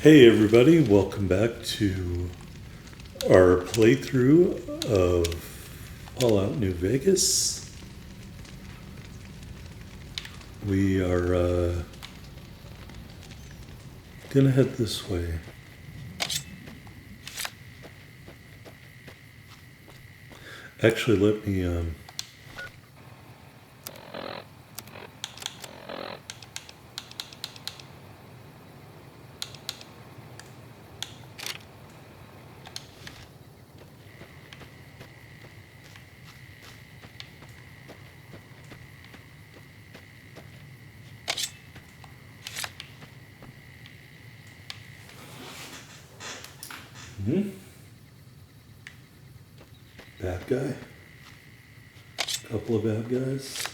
Hey everybody, welcome back to our playthrough of Fallout New Vegas. We are gonna head this way. Actually, let me bad guy. Couple of bad guys.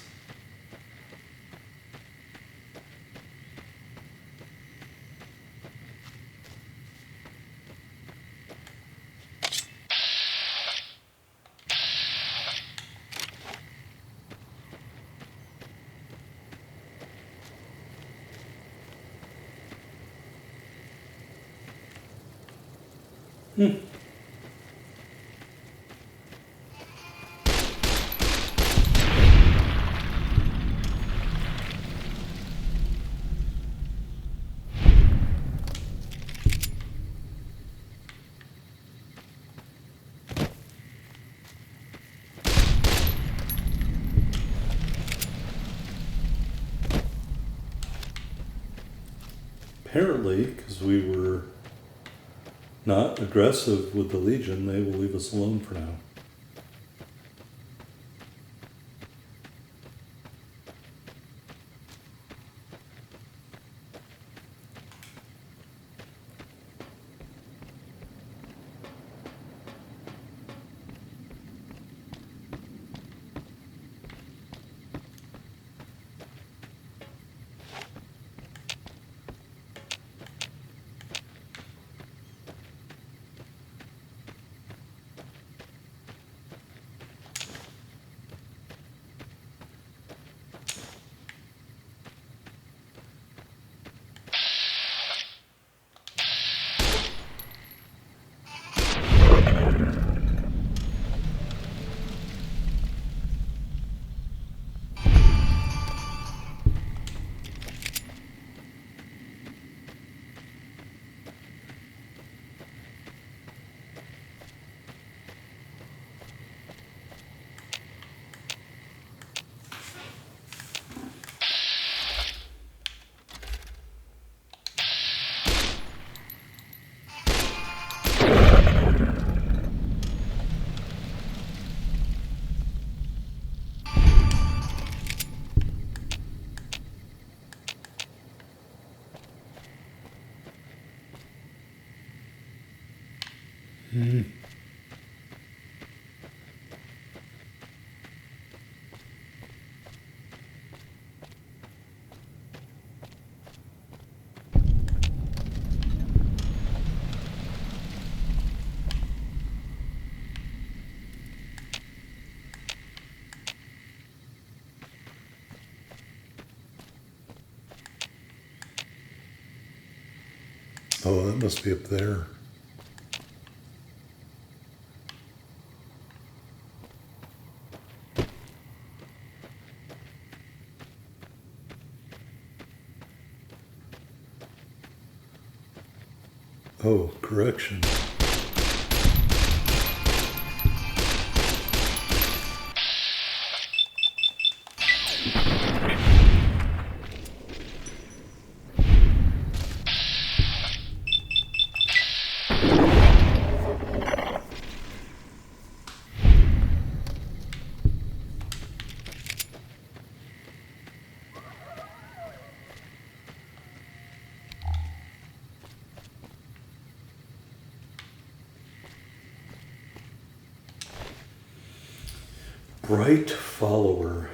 Apparently, because we were not aggressive with the Legion, they will leave us alone for now. Oh, that must be up there. Oh, correction. Bright follower.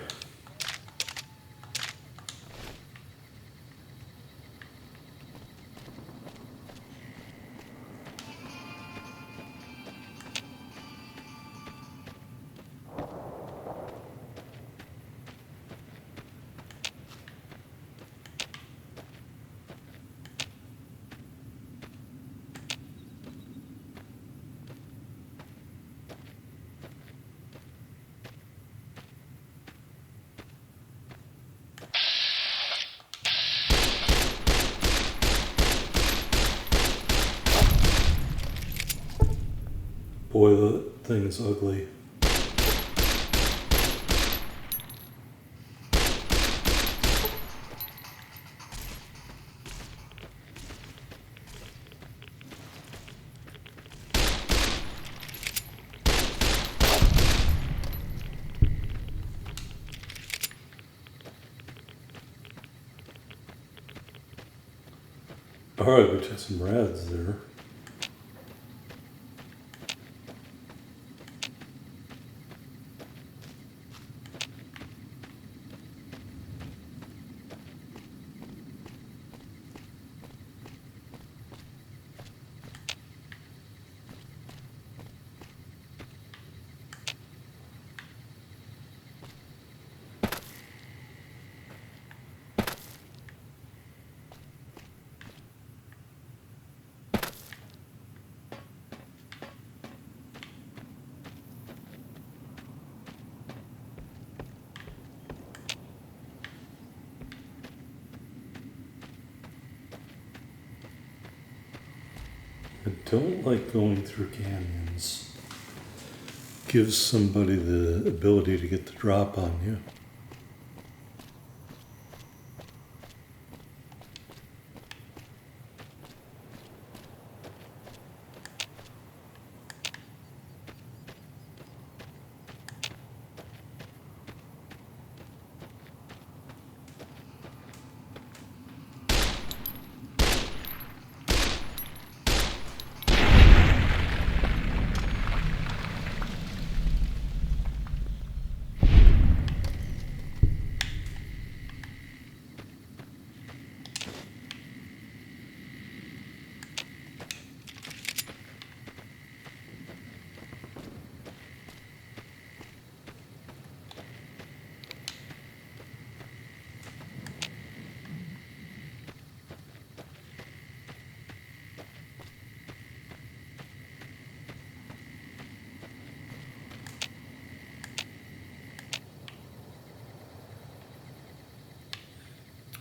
Boy, that thing is ugly. Alright, we took some rads there. I don't like going through canyons. Gives somebody the ability to get the drop on you.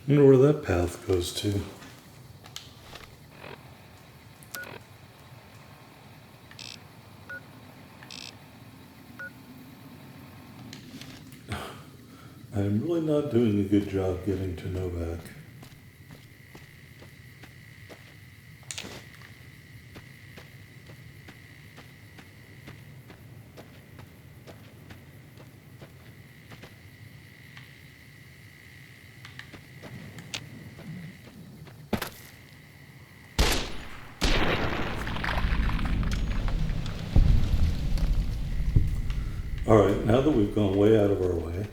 I wonder where that path goes to. I'm really not doing a good job getting to Novak. Alright, now that we've gone way out of our way,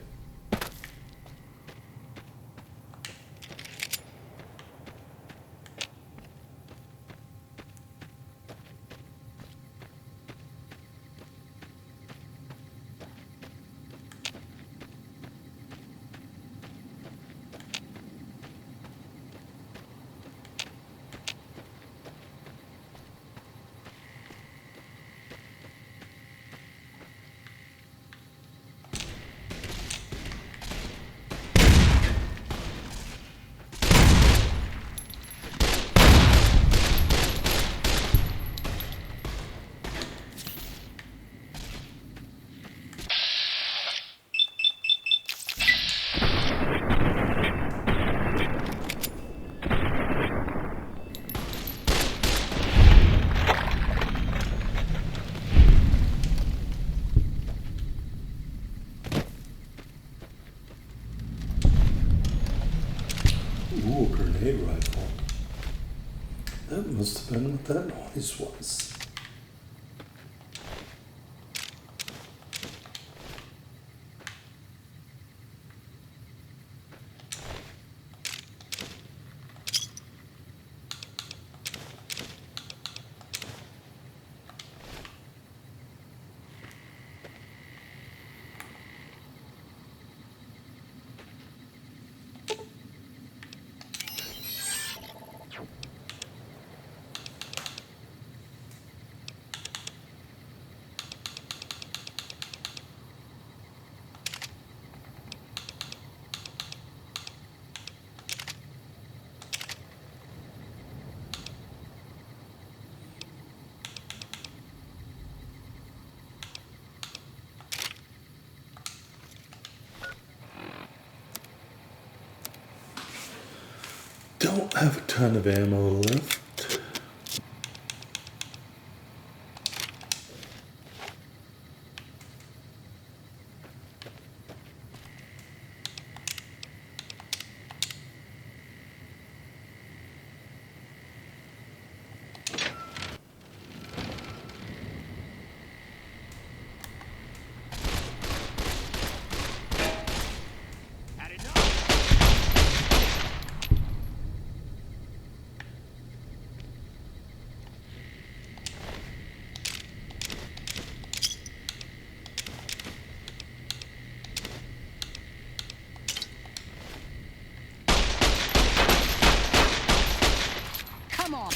ooh, a grenade rifle. That must have been what that noise was. don't have a ton of ammo left. Come on.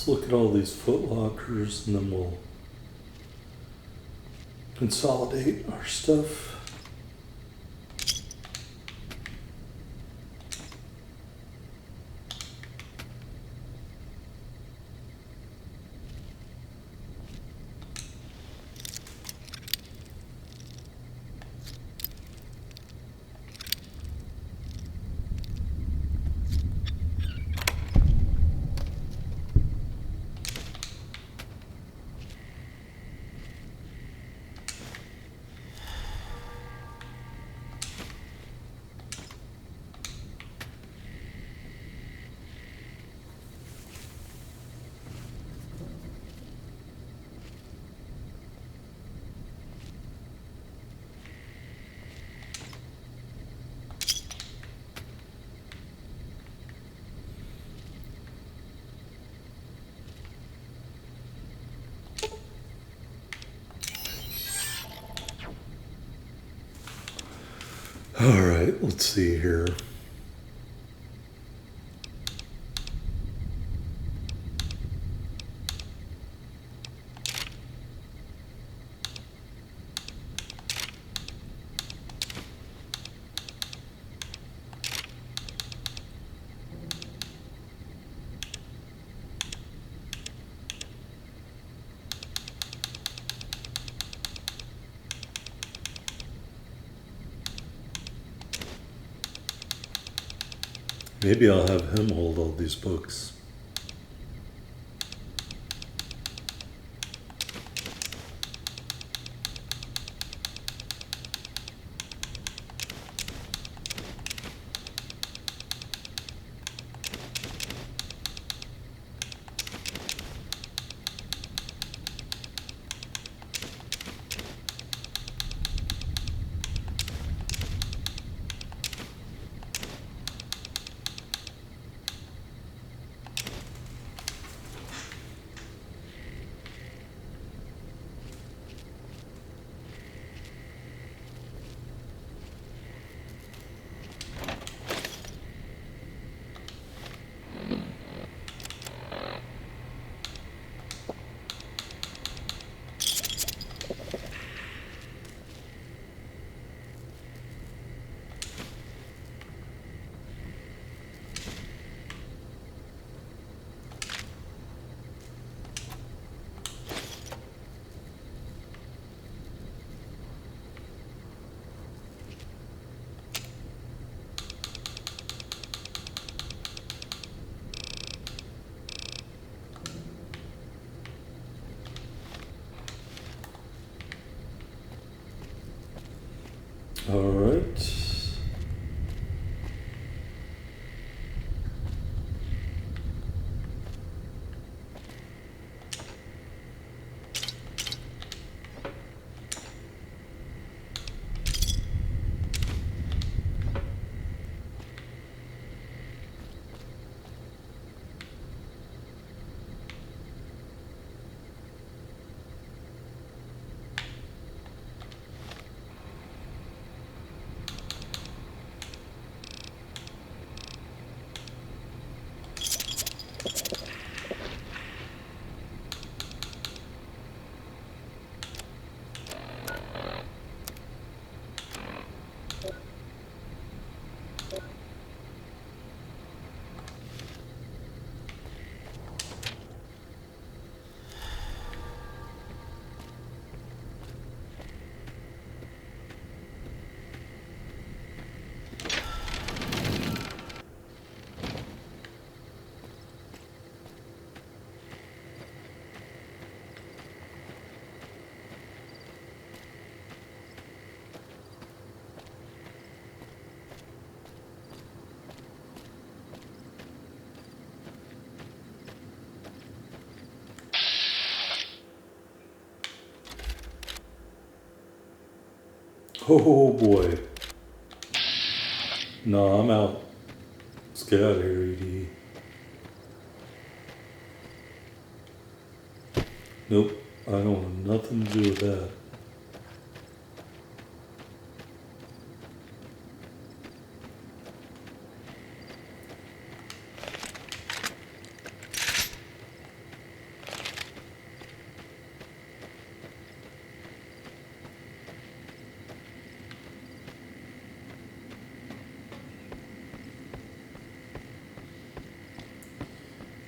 Let's look at all these foot lockers and then we'll consolidate our stuff. All right, let's see here. Maybe I'll have him hold all these books. All right. Oh boy. No, I'm out. Let's get out of here, ED. Nope. I don't want nothing to do with that.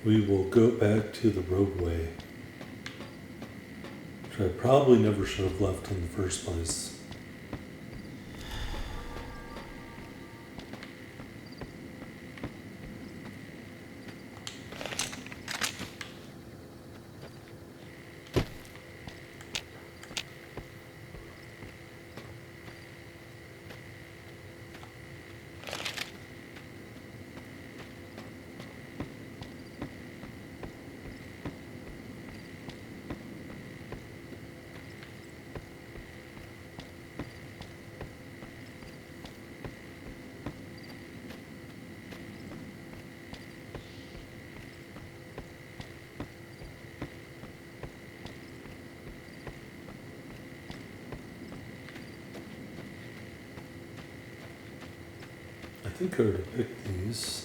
We will go back to the roadway, which I probably never should have left in the first place. I think I already picked these.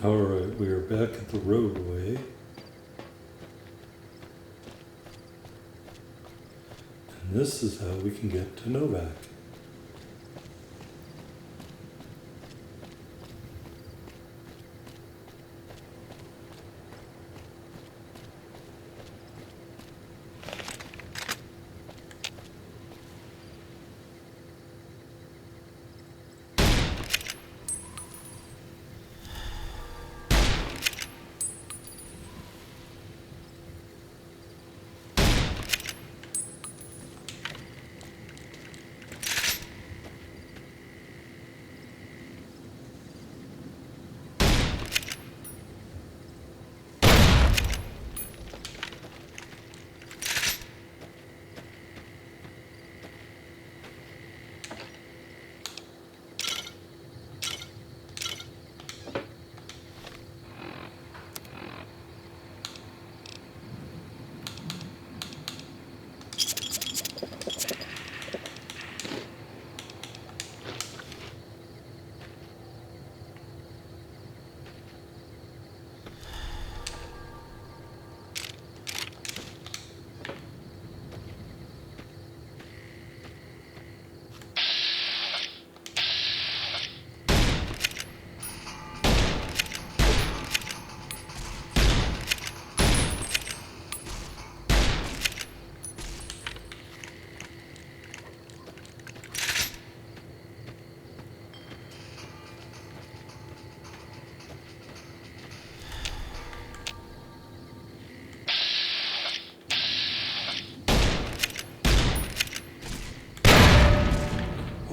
Alright, we are back at the roadway. And this is how we can get to Novak.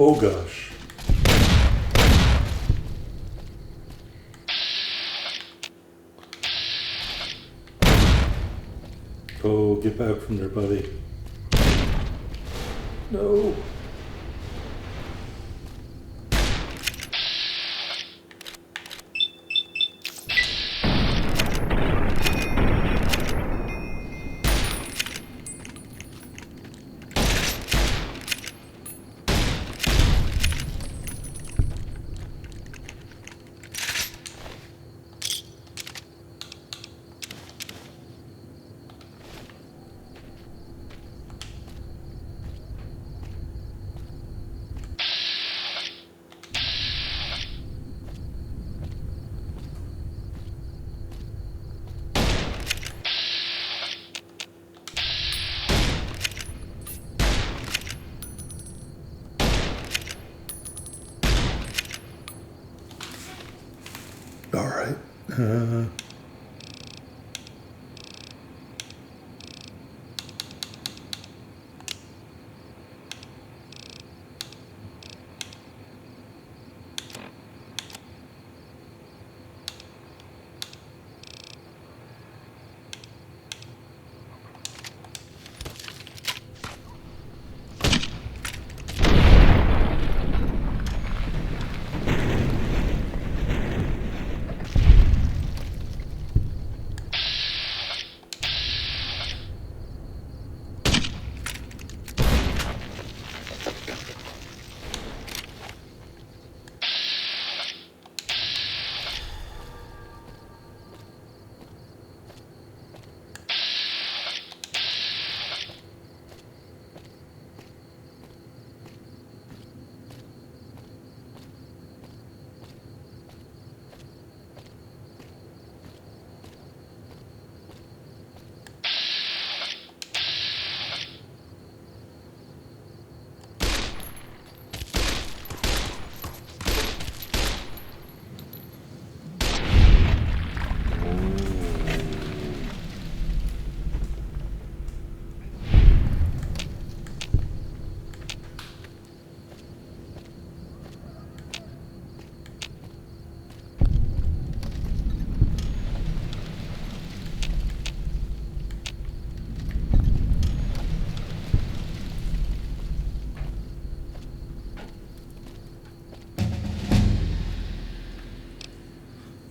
Oh gosh. Oh, get back from there, buddy. No. All right.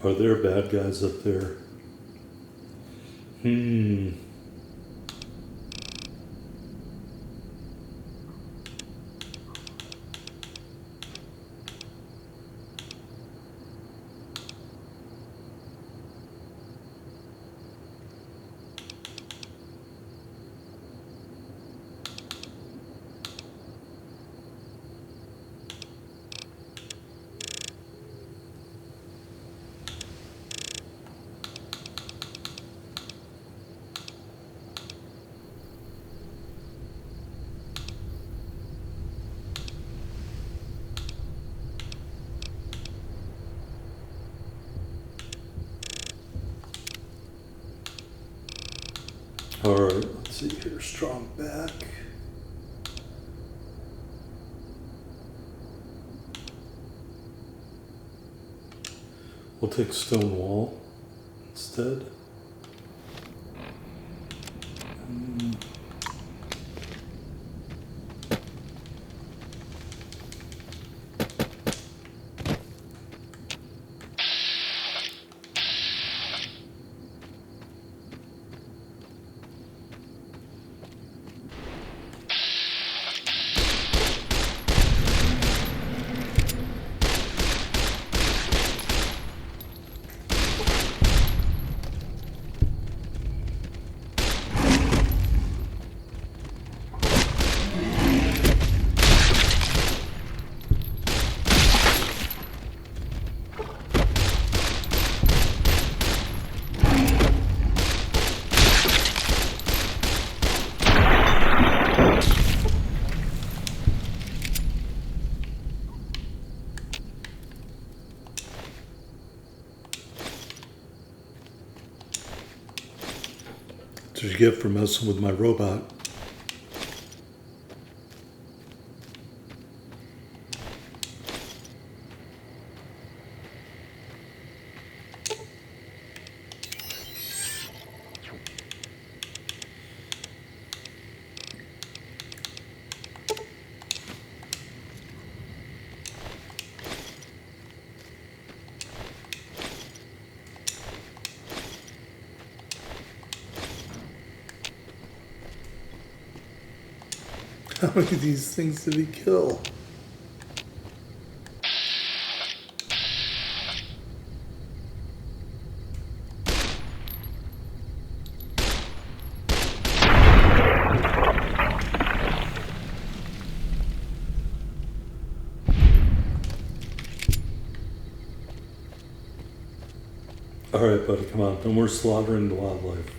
Are there bad guys up there? see here, strong back. We'll take stone wall instead. That's what you get for messing with my robot. How many of these things did he kill? All right, buddy, come on. No more slaughtering the wildlife.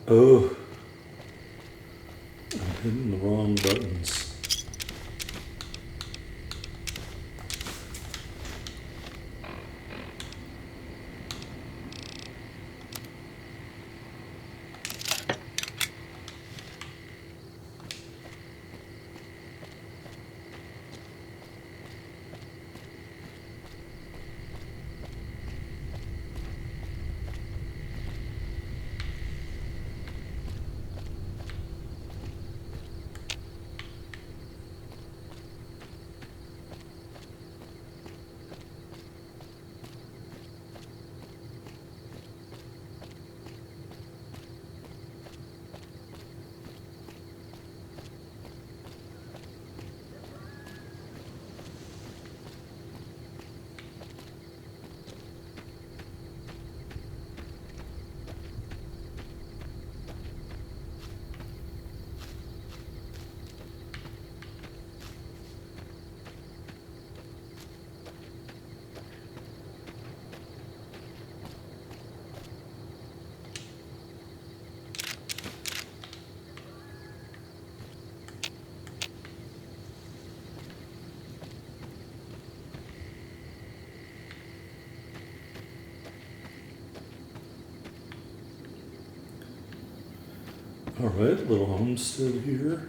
Oh, I'm hitting the wrong buttons. All right, little homestead here.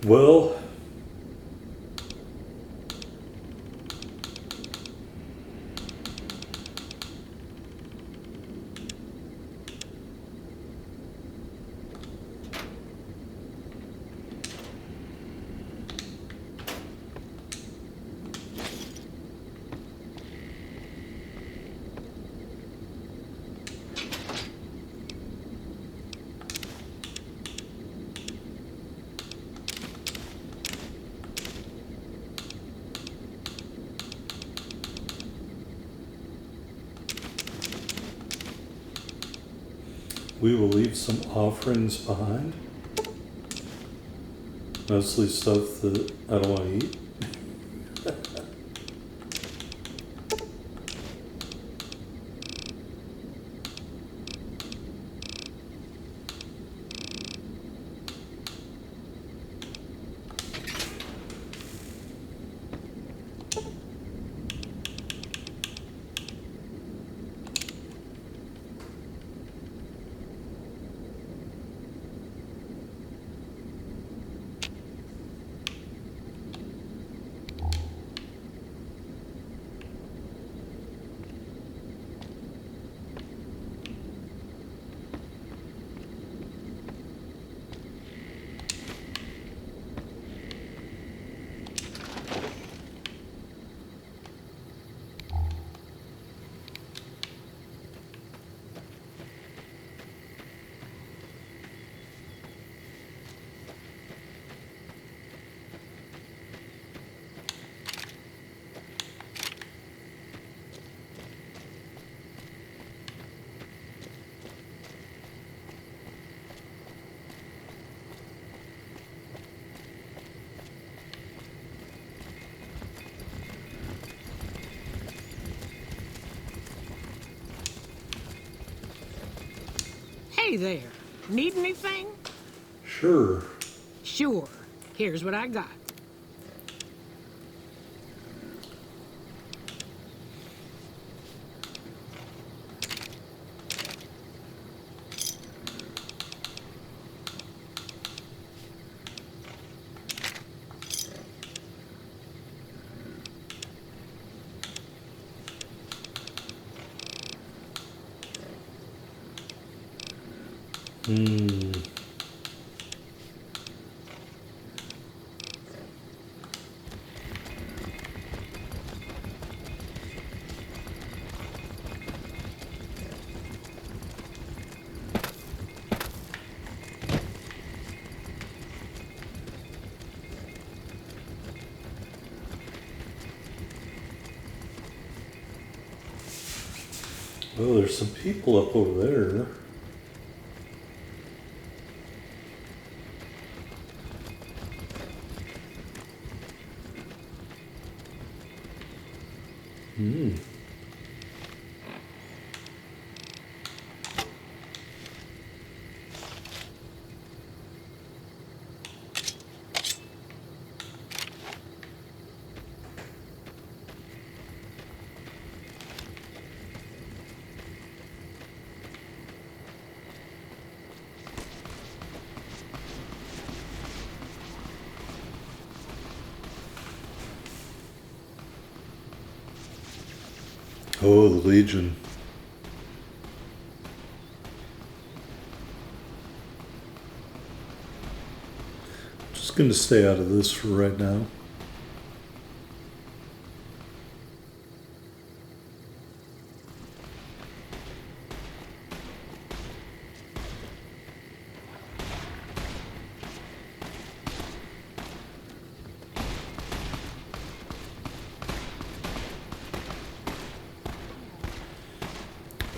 Well, we will leave some offerings behind. Mostly stuff that I don't want to eat. Hey there. Need anything? Sure. Sure. Here's what I got. Oh, there's some people up over there. Oh, the Legion. Just going to stay out of this for right now.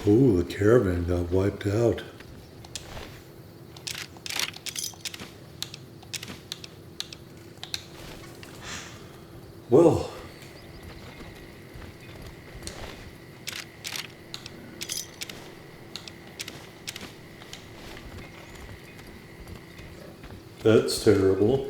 Oh, the caravan got wiped out. Well, that's terrible.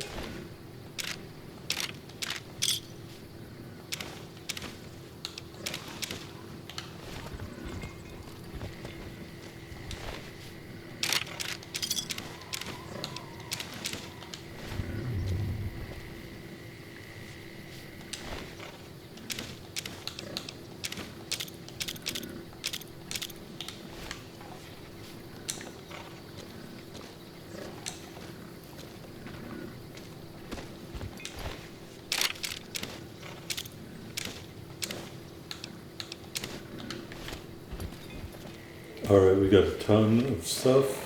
All right, we got a ton of stuff.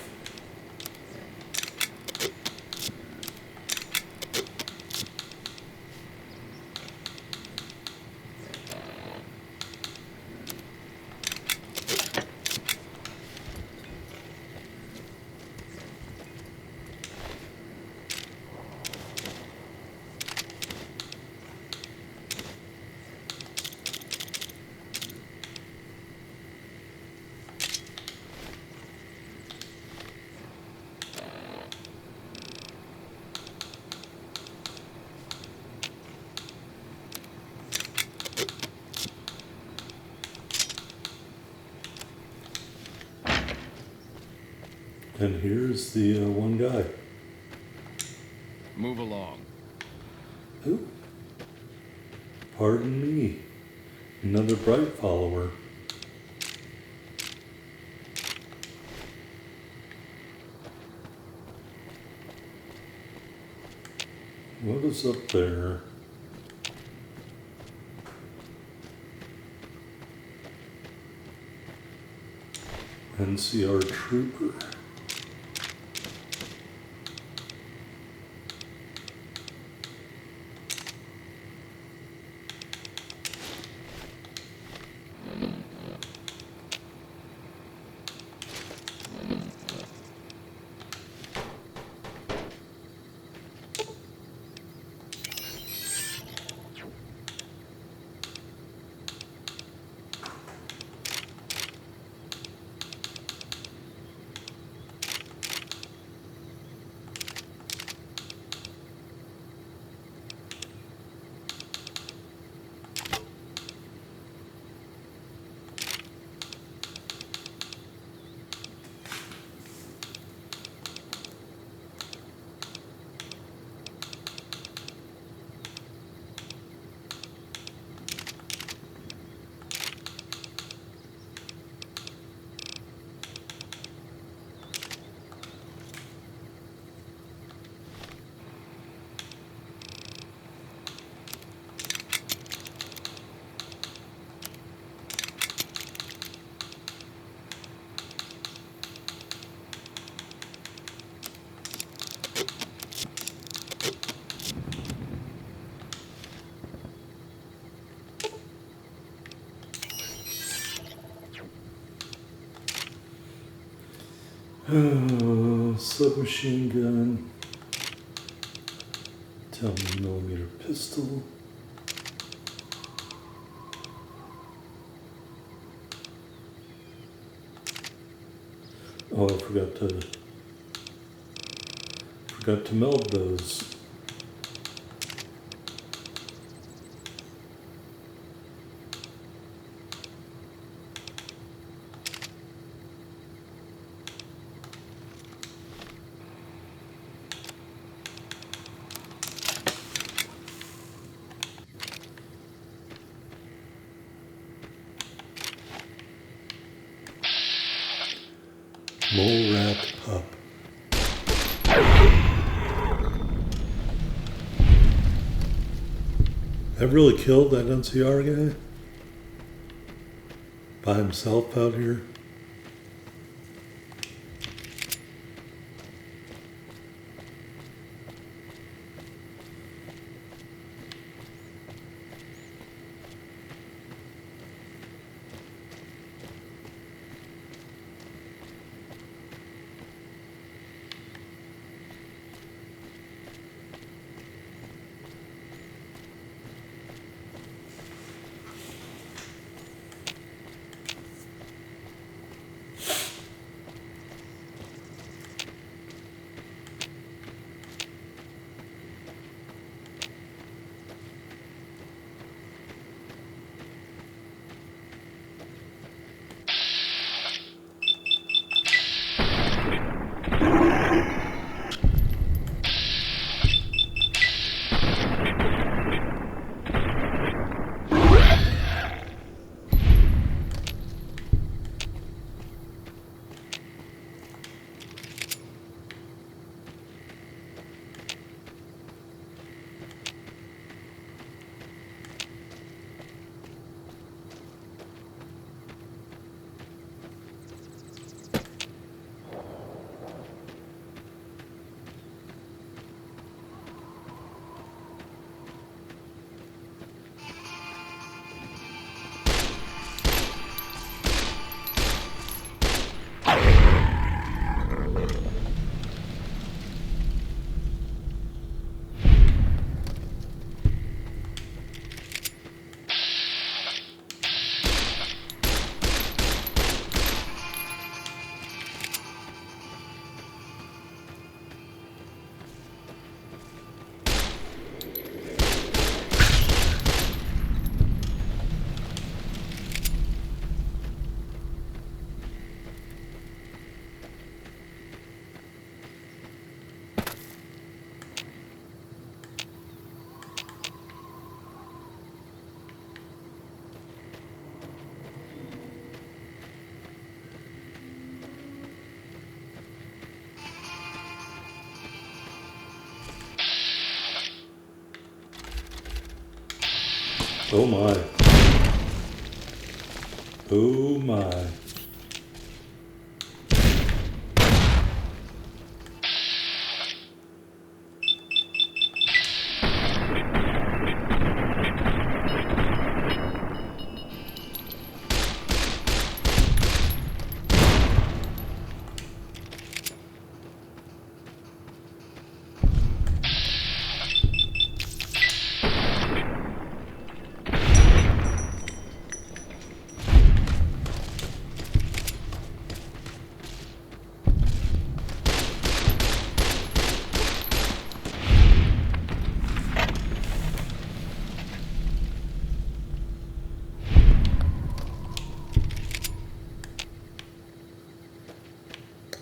And here's the one guy. Move along. Ooh, pardon me. Another bright follower. What is up there? NCR Trooper. Submachine gun. 10mm pistol. Oh, I forgot to meld those. Mole rat pup. That really killed that NCR guy? By himself out here? Oh my. Oh my.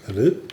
That it?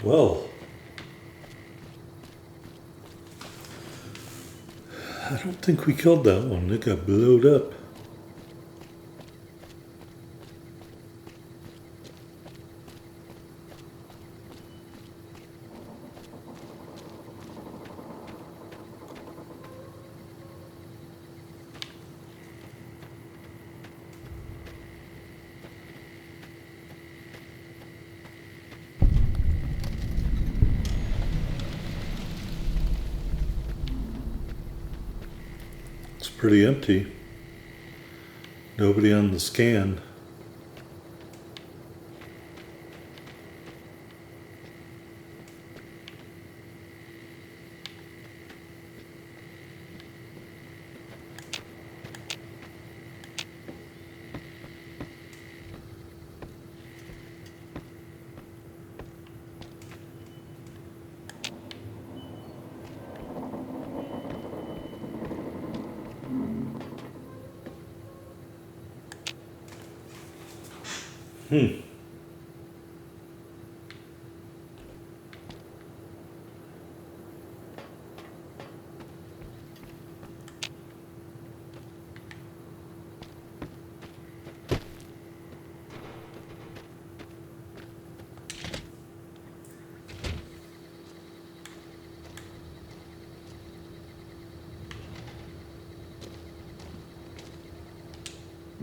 Well, I don't think we killed that one. It got blowed up. It's pretty empty. Nobody on the scan.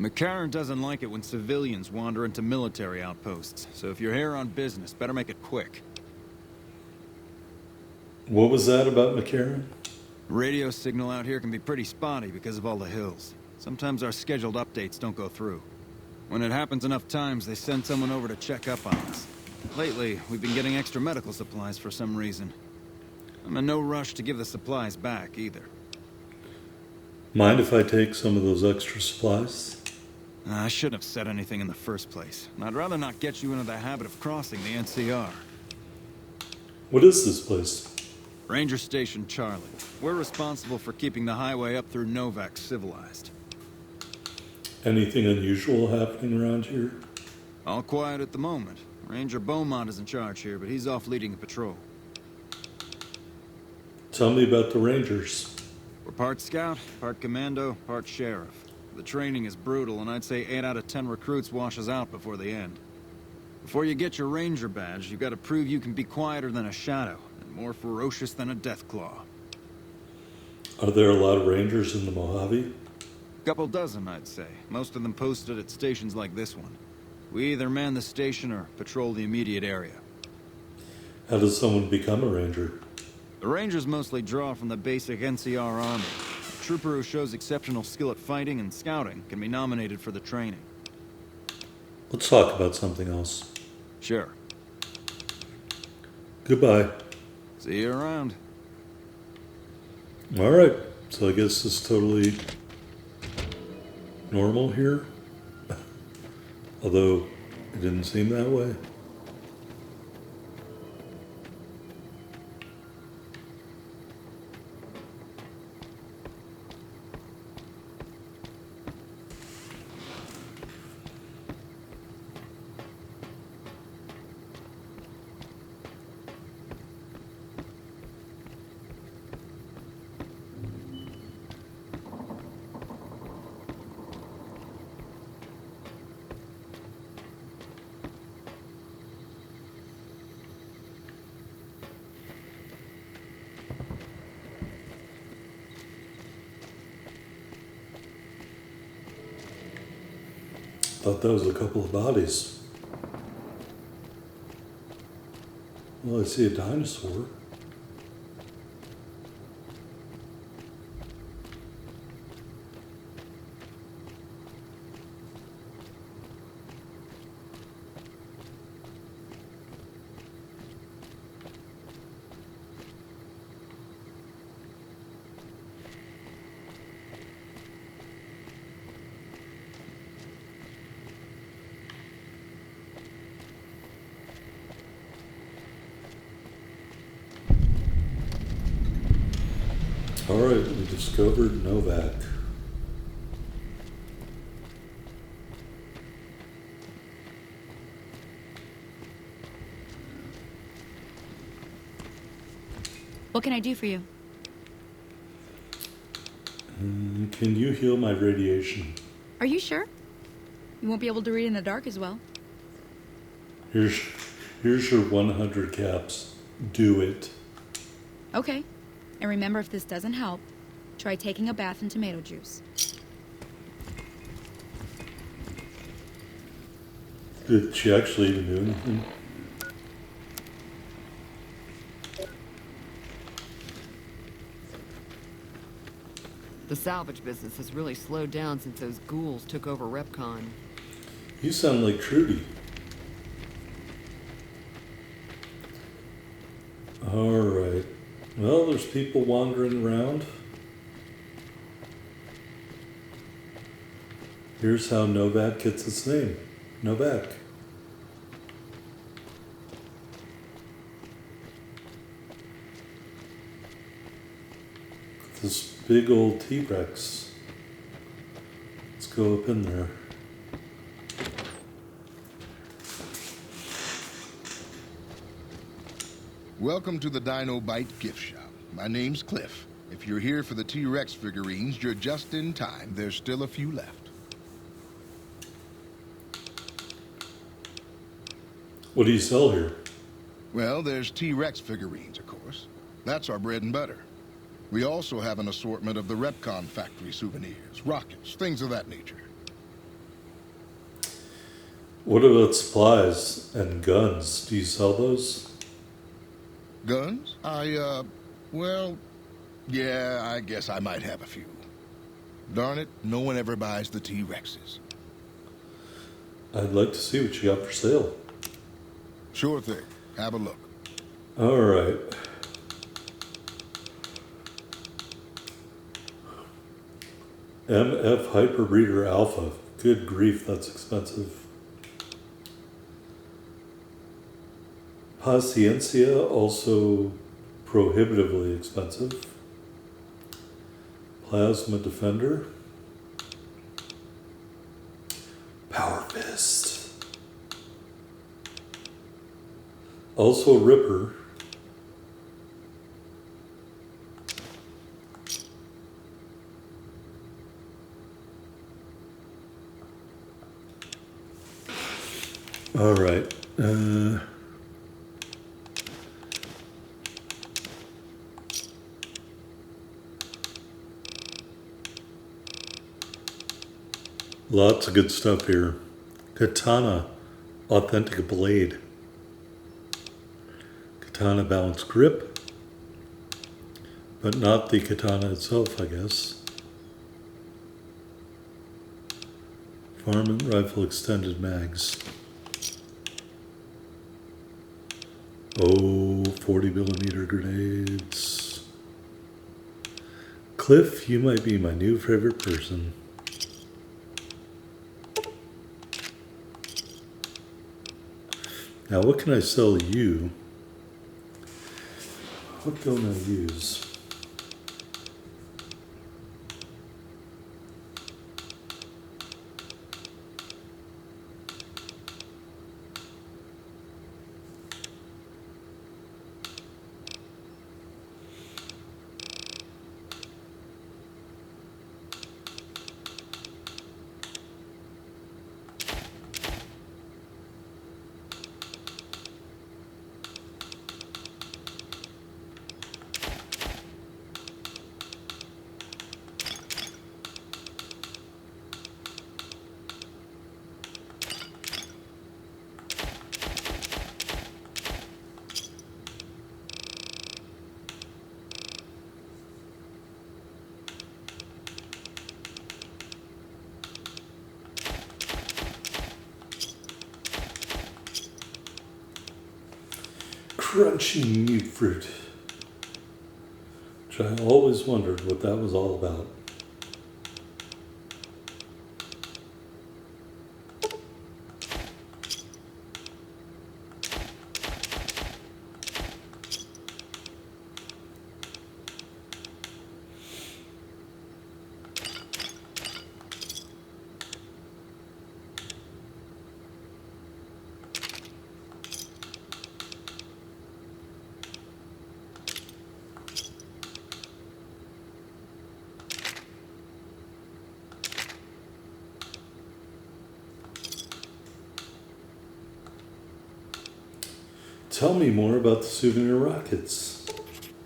McCarran doesn't like it when civilians wander into military outposts, so if you're here on business, better make it quick. What was that about McCarran? Radio signal out here can be pretty spotty because of all the hills. Sometimes our scheduled updates don't go through. When it happens enough times, they send someone over to check up on us. Lately, we've been getting extra medical supplies for some reason. I'm in no rush to give the supplies back, either. Mind if I take some of those extra supplies? I shouldn't have said anything in the first place. I'd rather not get you into the habit of crossing the NCR. What is this place? Ranger Station Charlie. We're responsible for keeping the highway up through Novak civilized. Anything unusual happening around here? All quiet at the moment. Ranger Beaumont is in charge here, but he's off leading a patrol. Tell me about the Rangers. We're part scout, part commando, part sheriff. The training is brutal, and I'd say 8 out of 10 recruits washes out before the end. Before you get your ranger badge, you've got to prove you can be quieter than a shadow, and more ferocious than a deathclaw. Are there a lot of Rangers in the Mojave? Couple dozen, I'd say. Most of them posted at stations like this one. We either man the station or patrol the immediate area. How does someone become a Ranger? The Rangers mostly draw from the basic NCR army. A trooper who shows exceptional skill at fighting and scouting can be nominated for the training. Let's talk about something else. Sure. Goodbye. See you around. All right. So I guess it's totally normal here. Although it didn't seem that way. Thought that was a couple of bodies. Well, I see a dinosaur. All right, we discovered Novak. What can I do for you? Can you heal my radiation? Are you sure? You won't be able to read in the dark as well. Here's your 100 caps. Do it. Okay. And remember, if this doesn't help, try taking a bath in tomato juice. Did she actually even do anything? The salvage business has really slowed down since those ghouls took over Repcon. You sound like Trudy. All right. Well, there's people wandering around. Here's how Novak gets its name. Novak. This big old T-Rex. Let's go up in there. Welcome to the Dino Bite gift shop. My name's Cliff. If you're here for the T-Rex figurines, you're just in time. There's still a few left. What do you sell here? Well, there's T-Rex figurines, of course. That's our bread and butter. We also have an assortment of the Repcon factory souvenirs, rockets, things of that nature. What about supplies and guns? Do you sell those? Guns? Well, yeah, I guess I might have a few. Darn it, no one ever buys the T-Rexes. I'd like to see what you got for sale. Sure thing. Have a look. All right. MF Hyperbreeder Alpha. Good grief, that's expensive. Paciencia, also prohibitively expensive. Plasma Defender. Power Fist. Also Ripper. All right. Lots of good stuff here. Katana, authentic blade. Katana balanced grip, but not the katana itself, I guess. Varmint rifle extended mags. Oh, 40 millimeter grenades. Cliff, you might be my new favorite person. Now, what can I sell you? What don't I use? Crunchy meat fruit. Which I always wondered what that was all about. Tell me more about the souvenir rockets.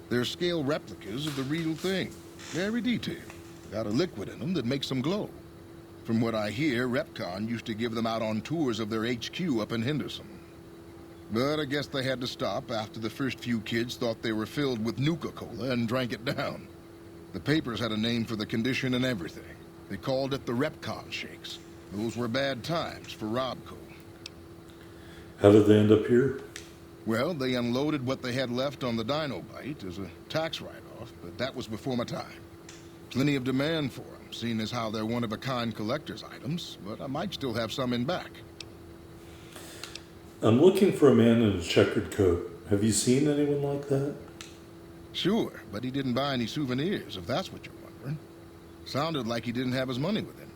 They're scale replicas of the real thing. Very detailed. Got a liquid in them that makes them glow. From what I hear, Repcon used to give them out on tours of their HQ up in Henderson. But I guess they had to stop after the first few kids thought they were filled with Nuka-Cola and drank it down. The papers had a name for the condition and everything. They called it the Repcon shakes. Those were bad times for Robco. How did they end up here? Well, they unloaded what they had left on the Dino Bite as a tax write-off, but that was before my time. Plenty of demand for them, seeing as how they're one-of-a-kind collector's items, but I might still have some in back. I'm looking for a man in a checkered coat. Have you seen anyone like that? Sure, but he didn't buy any souvenirs, if that's what you're wondering. Sounded like he didn't have his money with him.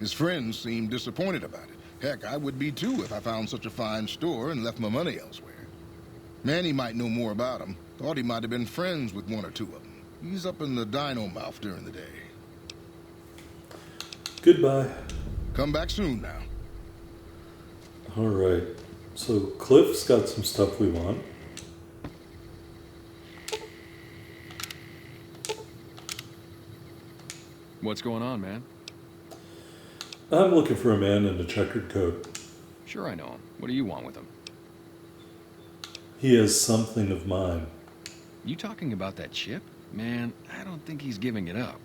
His friends seemed disappointed about it. Heck, I would be too if I found such a fine store and left my money elsewhere. Manny might know more about him. Thought he might have been friends with one or two of them. He's up in the dino mouth during the day. Goodbye. Come back soon now. All right. So Cliff's got some stuff we want. What's going on, man? I'm looking for a man in a checkered coat. Sure I know him. What do you want with him? He has something of mine. You talking about that chip? Man, I don't think he's giving it up.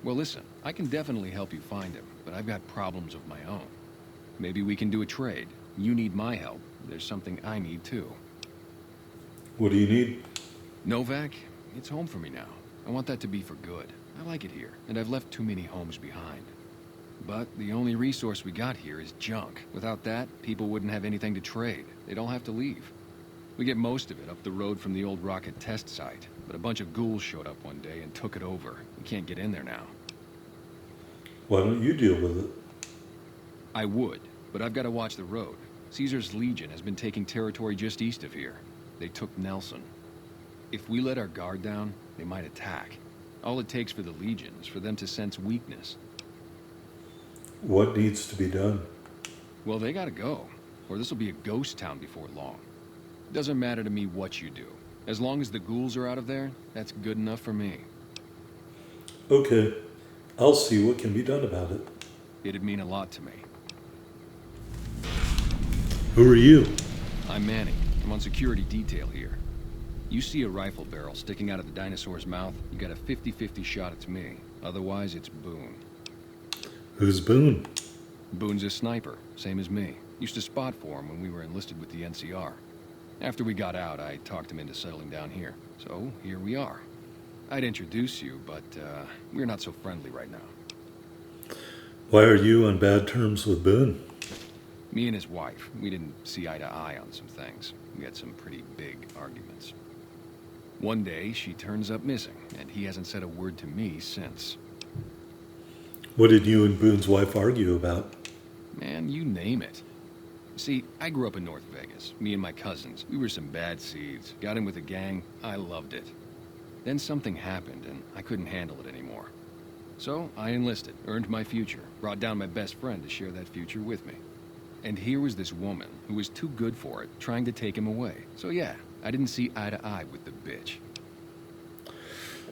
Well, listen, I can definitely help you find him, but I've got problems of my own. Maybe we can do a trade. You need my help. There's something I need too. What do you need? Novak, it's home for me now. I want that to be for good. I like it here, and I've left too many homes behind. But the only resource we got here is junk. Without that, people wouldn't have anything to trade. They'd all have to leave. We get most of it up the road from the old rocket test site, but a bunch of ghouls showed up one day and took it over. We can't get in there now. Why don't you deal with it? I would, but I've got to watch the road. Caesar's Legion has been taking territory just east of here. They took Nelson. If we let our guard down, they might attack. All it takes for the Legion is for them to sense weakness. What needs to be done? Well, they gotta go, or this will be a ghost town before long. Doesn't matter to me what you do. As long as the ghouls are out of there, that's good enough for me. Okay, I'll see what can be done about it. It'd mean a lot to me. Who are you? I'm Manny. I'm on security detail here. You see a rifle barrel sticking out of the dinosaur's mouth, you got a 50-50 shot it's me. Otherwise, it's Boone. Who's Boone? Boone's a sniper, same as me. Used to spot for him when we were enlisted with the NCR. After we got out, I talked him into settling down here. So, here we are. I'd introduce you, but we're not so friendly right now. Why are you on bad terms with Boone? Me and his wife, we didn't see eye to eye on some things. We had some pretty big arguments. One day, she turns up missing, and he hasn't said a word to me since. What did you and Boone's wife argue about? Man, you name it. See, I grew up in North Vegas. Me and my cousins, we were some bad seeds. Got in with a gang, I loved it. Then something happened, and I couldn't handle it anymore. So, I enlisted, earned my future, brought down my best friend to share that future with me. And here was this woman, who was too good for it, trying to take him away. So yeah, I didn't see eye to eye with the bitch.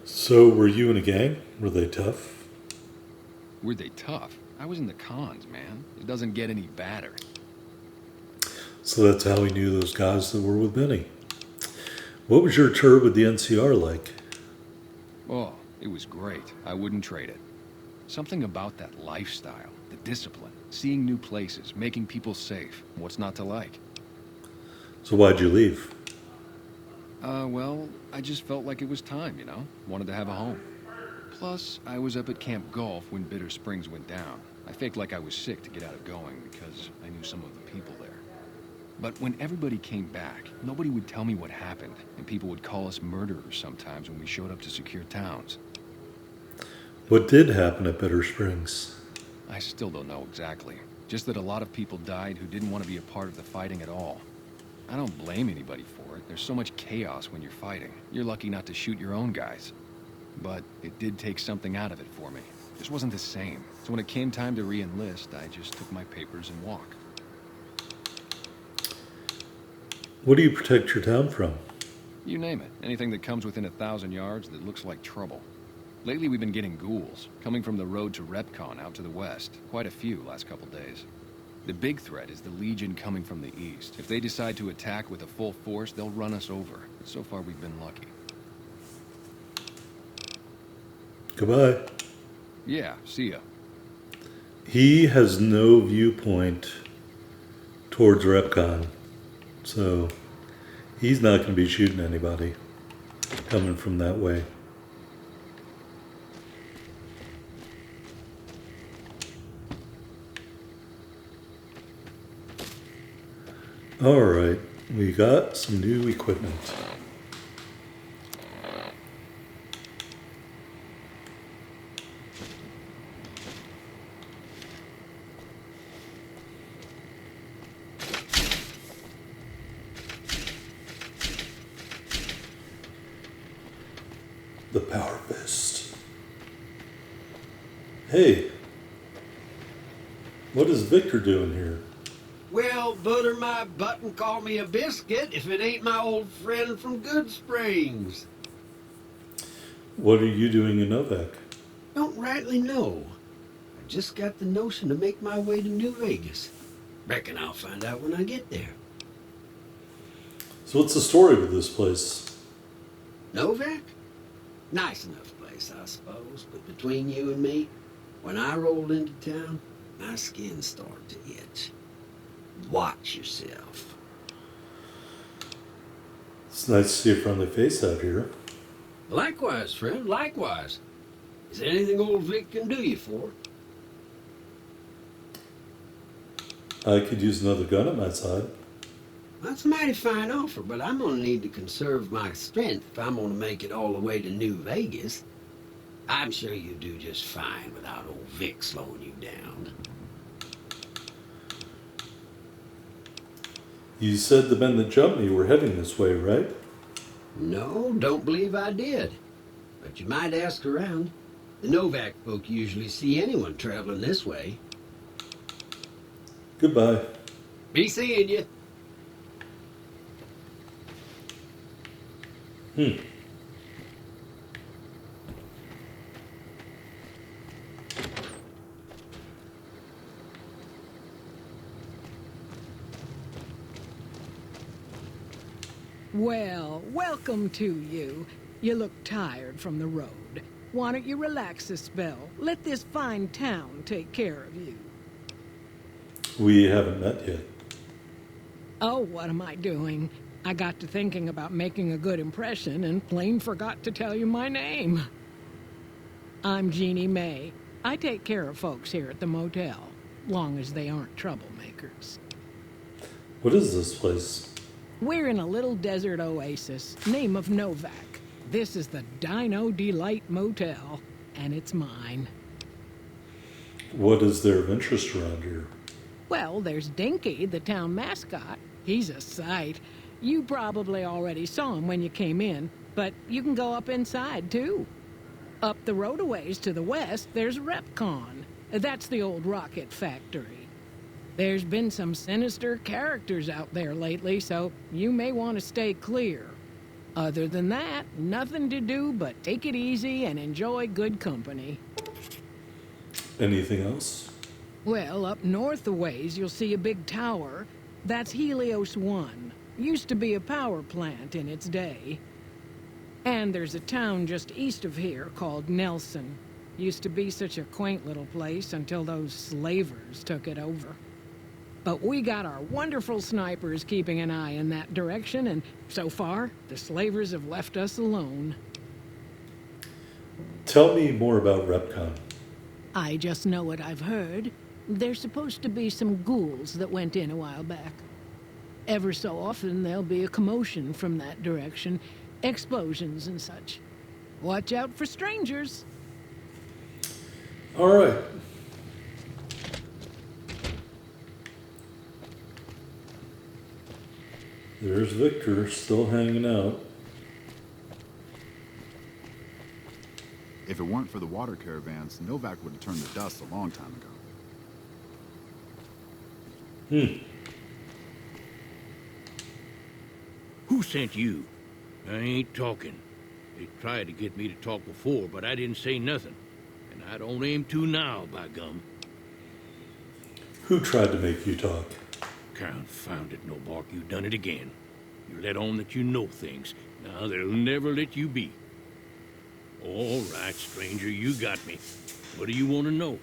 So, were you in a gang? Were they tough? Were they tough? I was in the cons, man. It doesn't get any badder. So that's how he knew those guys that were with Benny. What was your tour with the NCR like? Oh, it was great. I wouldn't trade it. Something about that lifestyle, the discipline, seeing new places, making people safe. What's not to like? So why'd you leave? Well, I just felt like it was time, you know? Wanted to have a home. Plus, I was up at Camp Golf when Bitter Springs went down. I faked like I was sick to get out of going because I knew some of the people there. But when everybody came back, nobody would tell me what happened, and people would call us murderers sometimes when we showed up to secure towns. What did happen at Bitter Springs? I still don't know exactly. Just that a lot of people died who didn't want to be a part of the fighting at all. I don't blame anybody for it. There's so much chaos when you're fighting. You're lucky not to shoot your own guys. But it did take something out of it for me. It just wasn't the same. So when it came time to re-enlist, I just took my papers and walked. What do you protect your town from? You name it. Anything that comes within 1,000 yards that looks like trouble. Lately we've been getting ghouls, coming from the road to Repcon out to the west. Quite a few last couple days. The big threat is the Legion coming from the east. If they decide to attack with a full force, they'll run us over. But so far we've been lucky. Goodbye. Yeah, see ya. He has no viewpoint towards Repcon, so he's not going to be shooting anybody coming from that way. All right, we got some new equipment. The Power Fist. Hey, what is Victor doing here? Well, butter my butt and call me a biscuit if it ain't my old friend from Good Springs. What are you doing in Novak? Don't rightly know. I just got the notion to make my way to New Vegas. Reckon I'll find out when I get there. So what's the story with this place? Novak? Nice enough place, I suppose. But between you and me, when I rolled into town, my skin started to itch. Watch yourself. It's nice to see a friendly face out here. Likewise, friend, likewise. Is there anything old Vic can do you for? I could use another gun at my side. That's a mighty fine offer, but I'm gonna need to conserve my strength if I'm gonna make it all the way to New Vegas. I'm sure you do just fine without old Vic slowing you down. You said the men that jumped me were heading this way, right? No, don't believe I did. But you might ask around. The Novak folk usually see anyone traveling this way. Goodbye. Be seeing you. Well, welcome to you. You look tired from the road. Why don't you relax a spell? Let this fine town take care of you. We haven't met yet. Oh, what am I doing? I got to thinking about making a good impression and plain forgot to tell you my name. I'm Jeannie May. I take care of folks here at the motel, long as they aren't troublemakers. What is this place? We're in a little desert oasis, name of Novak. This is the Dino Delight Motel, and it's mine. What is there of interest around here? Well, there's Dinky, the town mascot. He's a sight. You probably already saw him when you came in, but you can go up inside, too. Up the road a ways to the west, there's Repcon. That's the old rocket factory. There's been some sinister characters out there lately, so you may want to stay clear. Other than that, nothing to do but take it easy and enjoy good company. Anything else? Well, up north a ways, you'll see a big tower. That's Helios 1. Used to be a power plant in its day. And there's a town just east of here called Nelson. Used to be such a quaint little place until those slavers took it over. But we got our wonderful snipers keeping an eye in that direction, and so far, the slavers have left us alone. Tell me more about Repcon. I just know what I've heard. There's supposed to be some ghouls that went in a while back. Ever so often, there'll be a commotion from that direction, explosions and such. Watch out for strangers. All right. There's Victor still hanging out. If it weren't for the water caravans, Novak would have turned to dust a long time ago. Who sent you? I ain't talking. They tried to get me to talk before, but I didn't say nothing. And I don't aim to now, by gum. Who tried to make you talk? Confound it, Nobark, you done it again. You let on that you know things. Now they'll never let you be. All right, stranger, you got me. What do you want to know?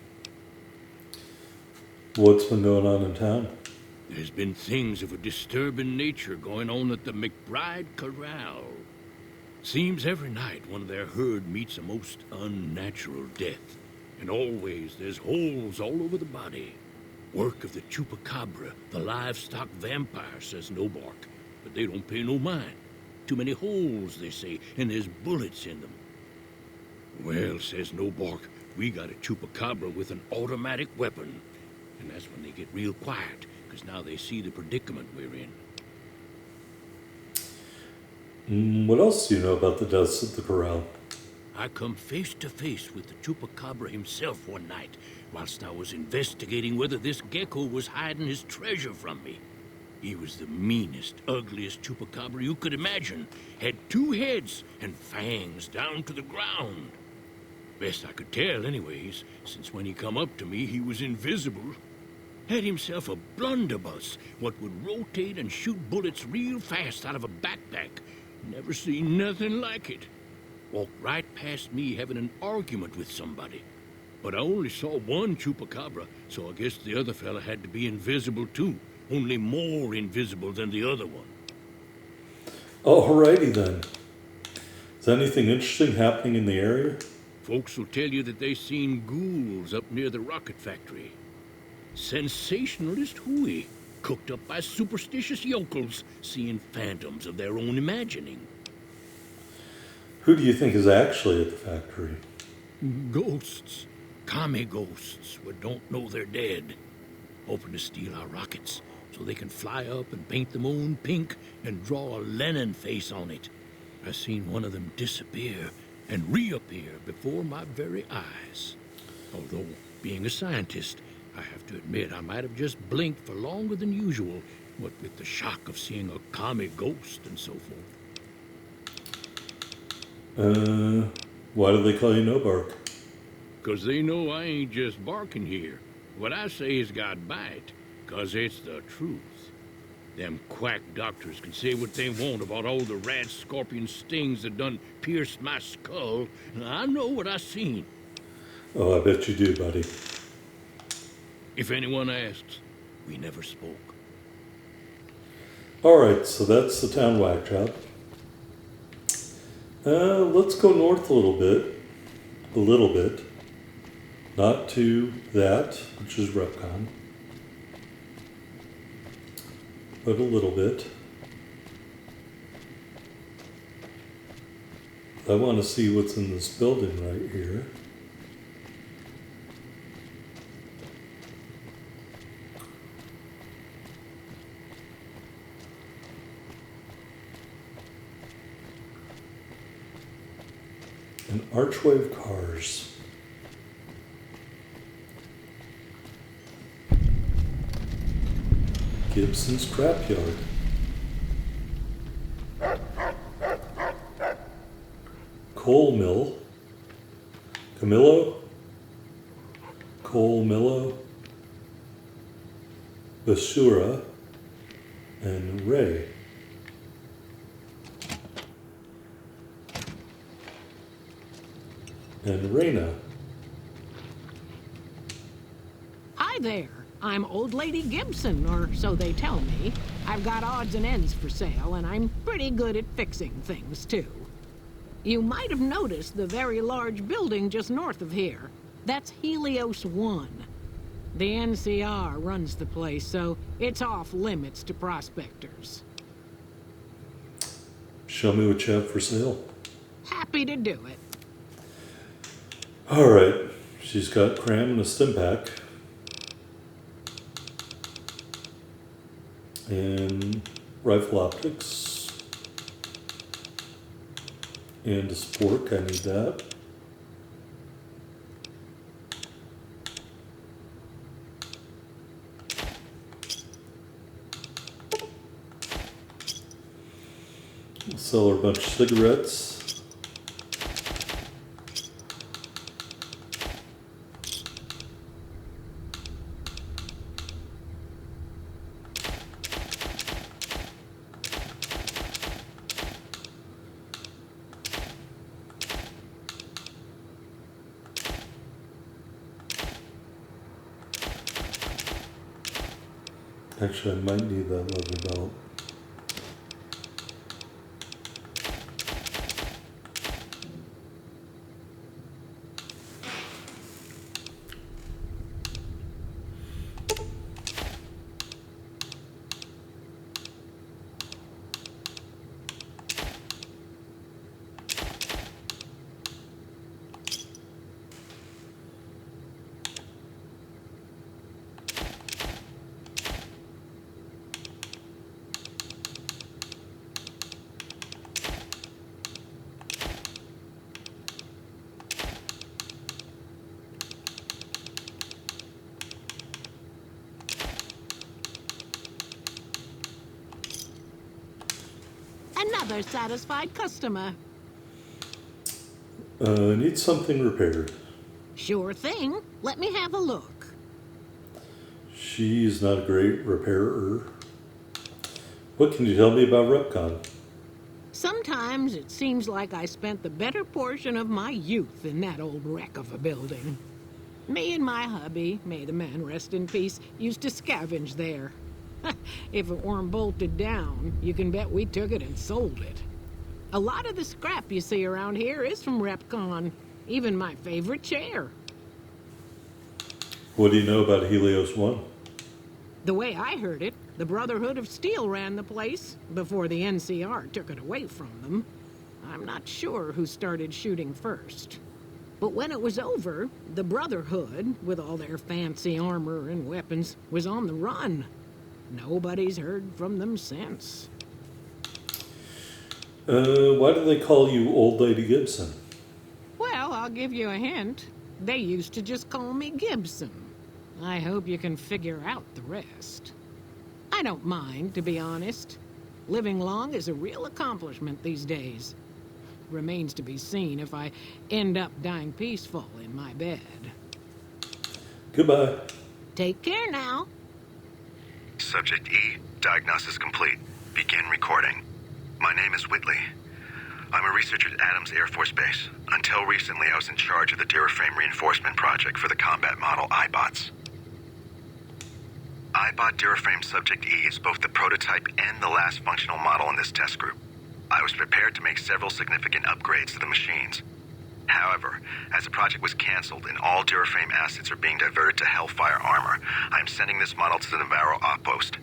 What's been going on in town? There's been things of a disturbing nature going on at the McBride Corral. Seems every night one of their herd meets a most unnatural death. And always there's holes all over the body. Work of the chupacabra, the livestock vampire, says Nobark. But they don't pay no mind. Too many holes, they say, and there's bullets in them. Well, says Nobark, we got a chupacabra with an automatic weapon. And that's when they get real quiet, because now they see the predicament we're in. What else do you know about the deaths at the corral? I come face to face with the chupacabra himself one night, whilst I was investigating whether this gecko was hiding his treasure from me. He was the meanest, ugliest chupacabra you could imagine. Had 2 heads and fangs down to the ground. Best I could tell anyways, since when he come up to me he was invisible. Had himself a blunderbuss, what would rotate and shoot bullets real fast out of a backpack. Never seen nothing like it. Walked right past me having an argument with somebody. But I only saw one chupacabra, so I guess the other fella had to be invisible too. Only more invisible than the other one. Alrighty then. Is anything interesting happening in the area? Folks will tell you that they seen ghouls up near the rocket factory. Sensationalist hooey, cooked up by superstitious yokels, seeing phantoms of their own imagining. Who do you think is actually at the factory? Ghosts. Commie ghosts, what don't know they're dead. Hoping to steal our rockets, so they can fly up and paint the moon pink and draw a Lenin face on it. I seen one of them disappear and reappear before my very eyes. Although, being a scientist, I have to admit I might have just blinked for longer than usual, what with the shock of seeing a commie ghost and so forth. Why do they call you No Bark? 'Cause they know I ain't just barking here. What I say has got bite, 'cause it's the truth. Them quack doctors can say what they want about all the rad scorpion stings that done pierced my skull. I know what I seen. Oh, I bet you do, buddy. If anyone asks, we never spoke. Alright, so that's the town whack job. Let's go north a little bit. A little bit. Not to that, which is Repcon. But a little bit. I want to see what's in this building right here. An archway of cars. Gibson's Scrapyard. Coal Mill. Camillo. Coal Millo. Basura. And Ray. And Reyna. Hi there. I'm Old Lady Gibson, or so they tell me. I've got odds and ends for sale, and I'm pretty good at fixing things, too. You might have noticed the very large building just north of here. That's Helios 1. The NCR runs the place, so it's off limits to prospectors. Show me what you have for sale. Happy to do it. Alright, she's got cram and a stim pack. And rifle optics. And a spork, I need that. I'll sell her a bunch of cigarettes. Actually, I might need that leather belt. Another satisfied customer. Need something repaired. Sure thing. Let me have a look. She's not a great repairer. What can you tell me about Repcon? Sometimes it seems like I spent the better portion of my youth in that old wreck of a building. Me and my hubby, may the man rest in peace, used to scavenge there. If it weren't bolted down, you can bet we took it and sold it. A lot of the scrap you see around here is from Repcon, even my favorite chair. What do you know about Helios 1? The way I heard it, the Brotherhood of Steel ran the place before the NCR took it away from them. I'm not sure who started shooting first. But when it was over, the Brotherhood, with all their fancy armor and weapons, was on the run. Nobody's heard from them since. Why do they call you Old Lady Gibson? Well, I'll give you a hint. They used to just call me Gibson. I hope you can figure out the rest. I don't mind, to be honest. Living long is a real accomplishment these days. Remains to be seen if I end up dying peaceful in my bed. Goodbye. Take care now. Subject E, diagnosis complete. Begin recording. My name is Whitley. I'm a researcher at Adams Air Force Base. Until recently, I was in charge of the Duraframe reinforcement project for the combat model iBots. iBot Duraframe Subject E is both the prototype and the last functional model in this test group. I was prepared to make several significant upgrades to the machines. However, as the project was canceled and all Duraframe assets are being diverted to Hellfire armor, I am sending this model to the Navarro outpost.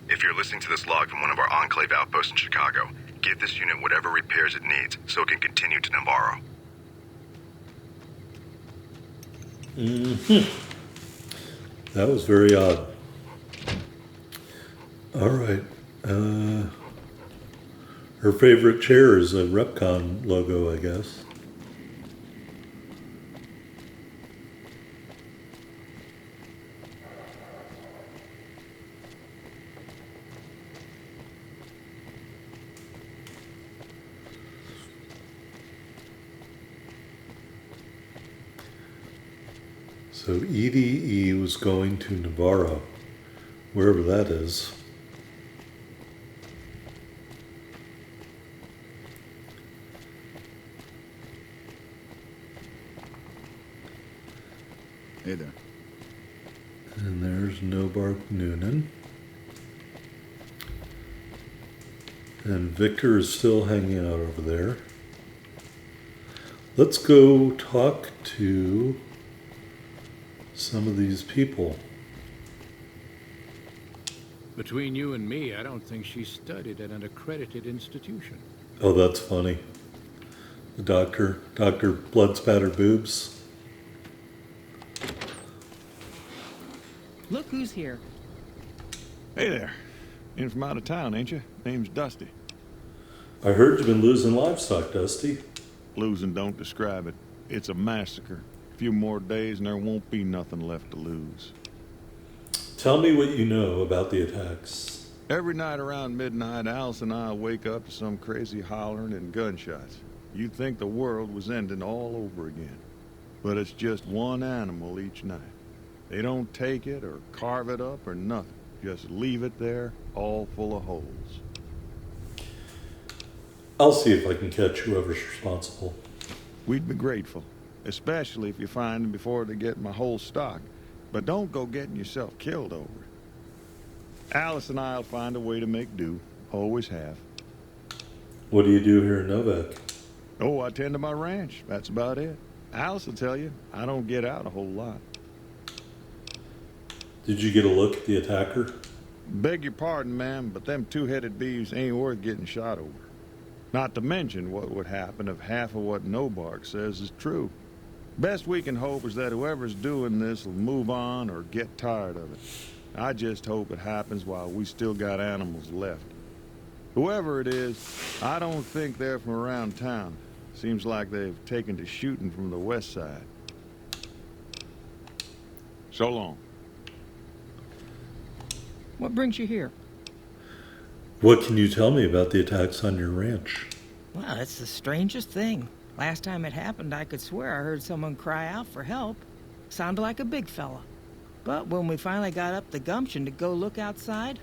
If you're listening to this log from one of our Enclave outposts in Chicago, give this unit whatever repairs it needs so it can continue to Navarro. That was very odd. All right. Her favorite chair is a Repcon logo, I guess. So EDE was going to Navarro, wherever that is. Hey there. And there's Nobark Noonan. And Victor is still hanging out over there. Let's go talk to some of these people. Between you and me, I don't think she studied at an accredited institution. Oh, that's funny. The Dr. Blood Spatter Boobs. Look who's here. Hey there. In from out of town, ain't you? Name's Dusty. I heard you've been losing livestock, Dusty. Losing don't describe it. It's a massacre. A few more days and there won't be nothing left to lose. Tell me what you know about the attacks. Every night around midnight, Alice and I wake up to some crazy hollering and gunshots. You'd think the world was ending all over again. But it's just one animal each night. They don't take it or carve it up or nothing. Just leave it there, all full of holes. I'll see if I can catch whoever's responsible. We'd be grateful, especially if you find them before they get my whole stock. But don't go getting yourself killed over it. Alice and I'll find a way to make do. Always have. What do you do here in Novak? Oh, I tend to my ranch. That's about it. Alice will tell you, I don't get out a whole lot. Did you get a look at the attacker? Beg your pardon, ma'am, but them two-headed beeves ain't worth getting shot over. Not to mention what would happen if half of what Nobark says is true. Best we can hope is that whoever's doing this will move on or get tired of it. I just hope it happens while we still got animals left. Whoever it is, I don't think they're from around town. Seems like they've taken to shooting from the west side. So long. What brings you here? What can you tell me about the attacks on your ranch? Well, it's the strangest thing. Last time it happened, I could swear I heard someone cry out for help. Sounded like a big fella. But when we finally got up the gumption to go look outside,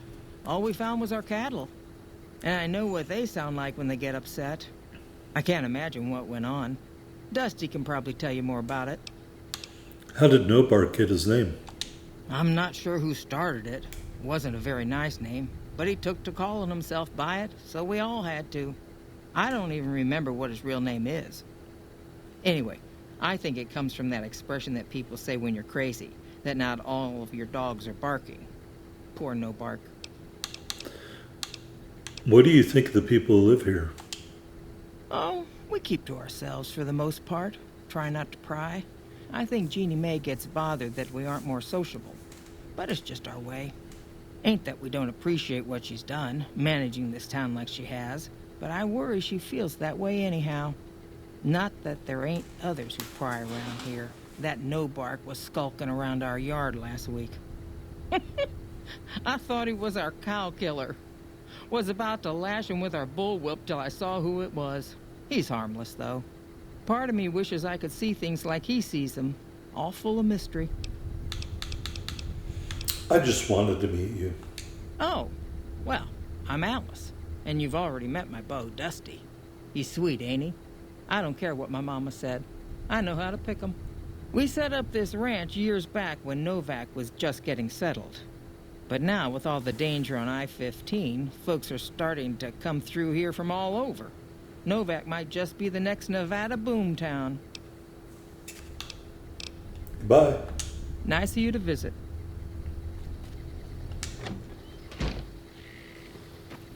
all we found was our cattle. And I know what they sound like when they get upset. I can't imagine what went on. Dusty can probably tell you more about it. How did Nobark get his name? I'm not sure who started it. It wasn't a very nice name, but he took to calling himself by it, so we all had to. I don't even remember what his real name is. Anyway, I think it comes from that expression that people say when you're crazy, that not all of your dogs are barking. Poor Nobark. What do you think of the people who live here? Oh, we keep to ourselves for the most part. Try not to pry. I think Jeannie Mae gets bothered that we aren't more sociable. But it's just our way. Ain't that we don't appreciate what she's done, managing this town like she has, but I worry she feels that way anyhow. Not that there ain't others who pry around here. That no-bark was skulking around our yard last week. I thought he was our cow killer. Was about to lash him with our bullwhip till I saw who it was. He's harmless, though. Part of me wishes I could see things like he sees them, all full of mystery. I just wanted to meet you. Oh, well, I'm Alice, and you've already met my beau, Dusty. He's sweet, ain't he? I don't care what my mama said. I know how to pick 'em. We set up this ranch years back when Novak was just getting settled. But now, with all the danger on I-15, folks are starting to come through here from all over. Novak might just be the next Nevada boomtown. Goodbye. Nice of you to visit.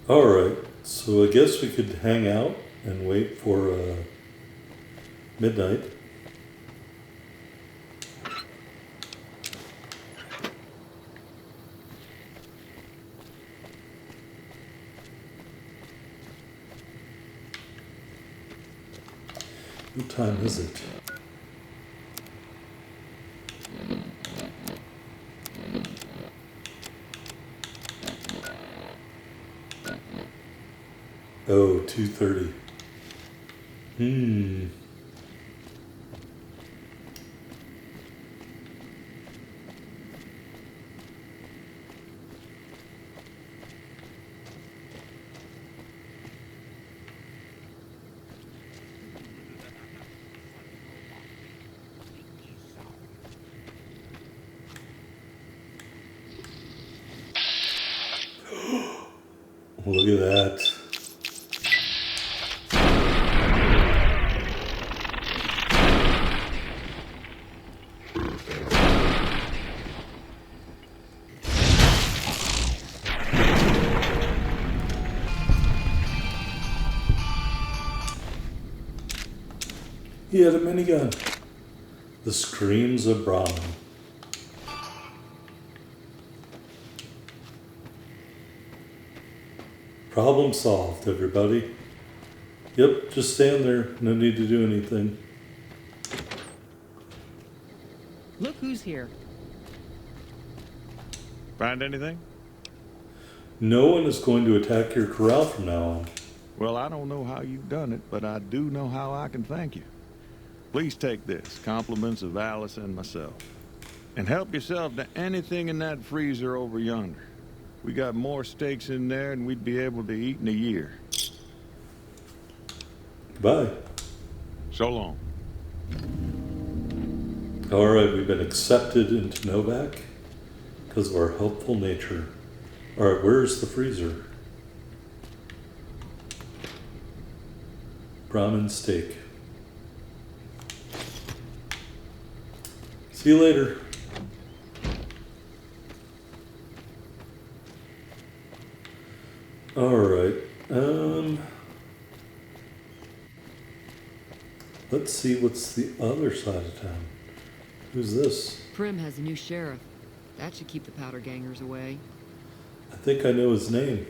All right, so I guess we could hang out and wait for midnight. What time is it? Oh, 2:30. Look at that. He had a minigun. The screams of Brahman. Problem solved, everybody. Yep, just stand there. No need to do anything. Look who's here. Find anything? No one is going to attack your corral from now on. Well, I don't know how you've done it, but I do know how I can thank you. Please take this, compliments of Alice and myself. And help yourself to anything in that freezer over yonder. We got more steaks in there than we'd be able to eat in a year. Goodbye. So long. All right, we've been accepted into Novak because of our helpful nature. All right, where's the freezer? Brahmin steak. See you later. All right. Let's see what's the other side of town. Who's this? Prim has a new sheriff. That should keep the powder gangers away. I think I know his name.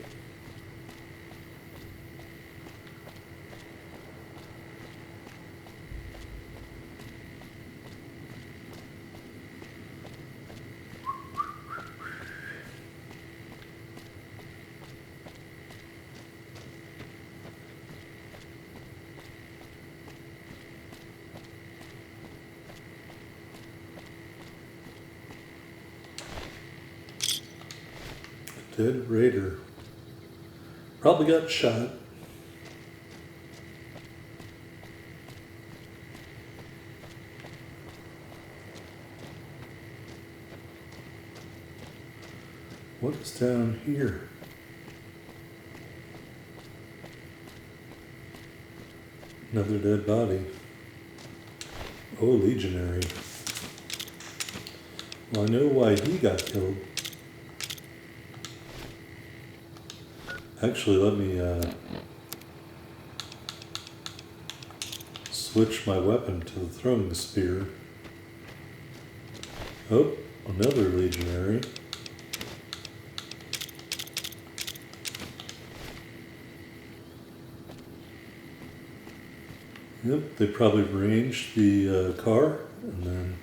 Dead raider. Probably got shot. What is down here? Another dead body. Oh, legionary. Well, I know why he got killed. Actually, let me switch my weapon to the throwing spear. Oh, another legionary. Yep, they probably ranged the car, and then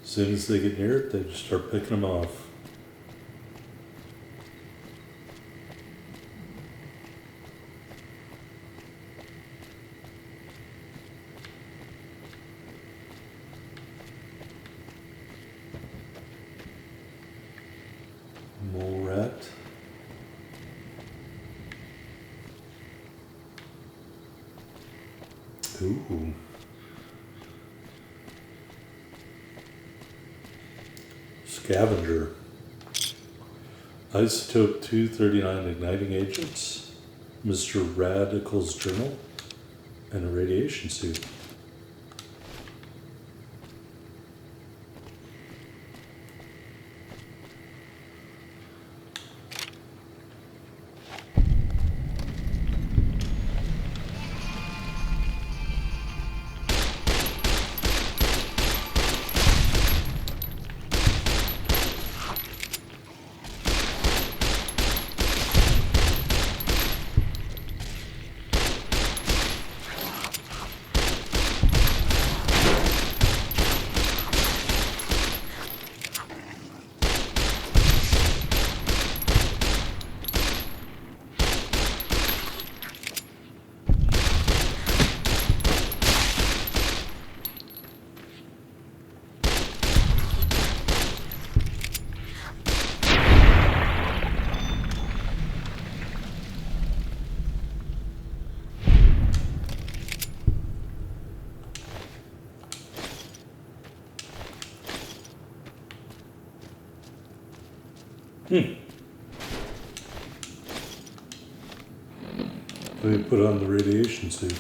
as soon as they get near it, they just start picking them off. Mole rat. Ooh. Scavenger. Isotope 239 igniting agents, Mr. Radical's journal, and a radiation suit. They put on the radiation suit.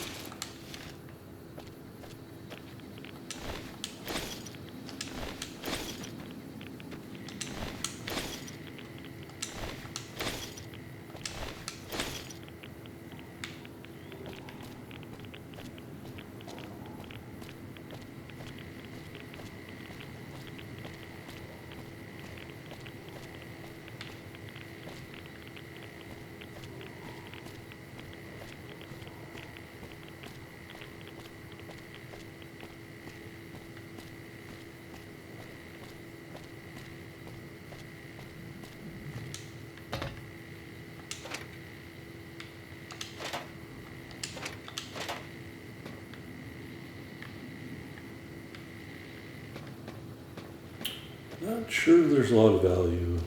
Not sure there's a lot of value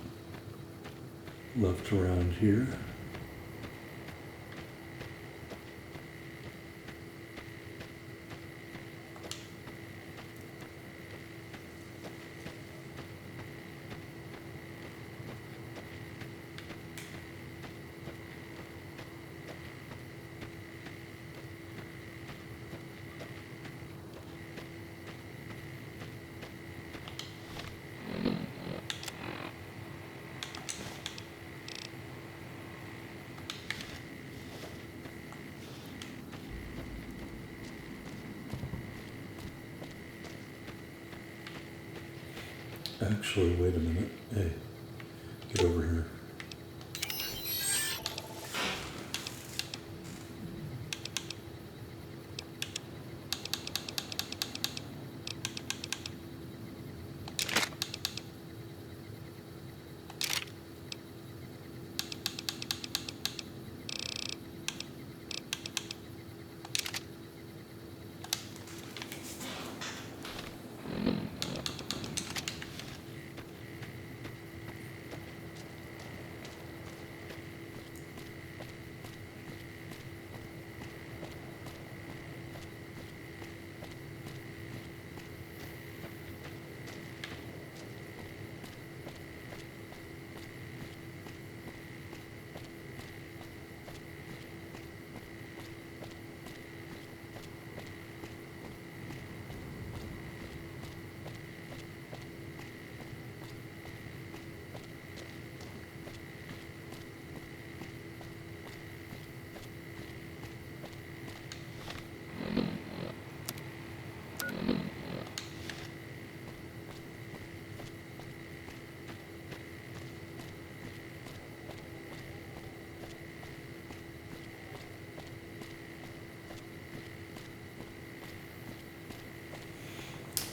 left around here. Actually, wait a minute. Hey, get over here.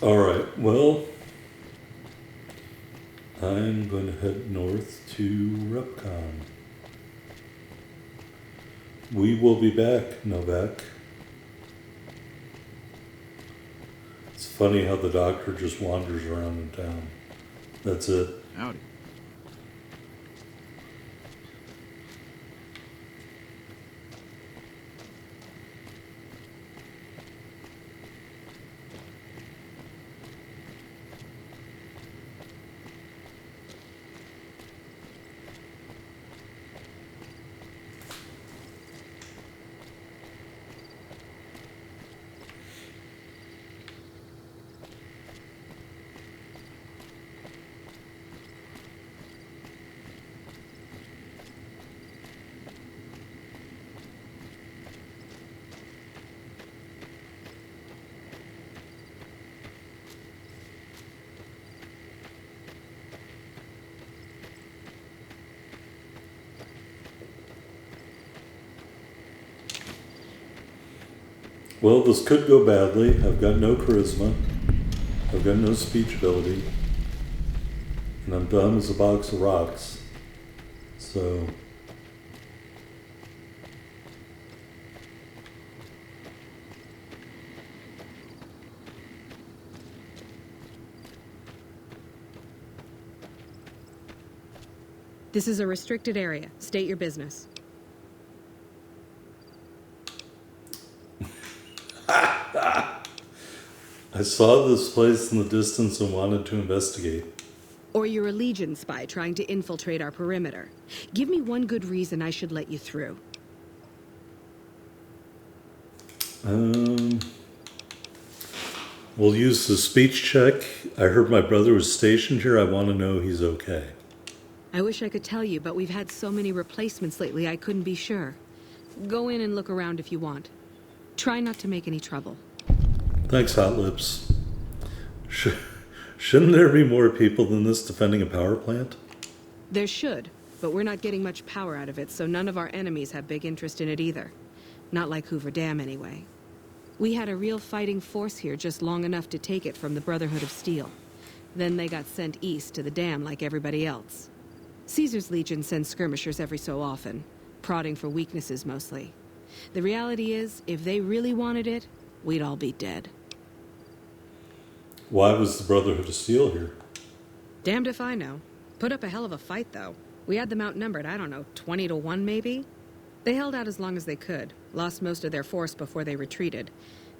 Alright, well, I'm going to head north to Repcon. We will be back, Novak. It's funny how the doctor just wanders around in town. That's it. Howdy. Well, this could go badly. I've got no charisma. I've got no speech ability. And I'm dumb as a box of rocks. So... This is a restricted area. State your business. I saw this place in the distance and wanted to investigate. Or you're a Legion spy trying to infiltrate our perimeter. Give me one good reason I should let you through. We'll use the speech check. I heard my brother was stationed here. I want to know he's okay. I wish I could tell you, but we've had so many replacements lately I couldn't be sure. Go in and look around if you want. Try not to make any trouble. Thanks, Hot Lips. Shouldn't there be more people than this defending a power plant? There should, but we're not getting much power out of it, so none of our enemies have big interest in it either. Not like Hoover Dam, anyway. We had a real fighting force here just long enough to take it from the Brotherhood of Steel. Then they got sent east to the dam like everybody else. Caesar's Legion sends skirmishers every so often, prodding for weaknesses mostly. The reality is, if they really wanted it, we'd all be dead. Why was the Brotherhood of Steel here? Damned if I know. Put up a hell of a fight, though. We had them outnumbered, I don't know, 20 to 1 maybe? They held out as long as they could, lost most of their force before they retreated.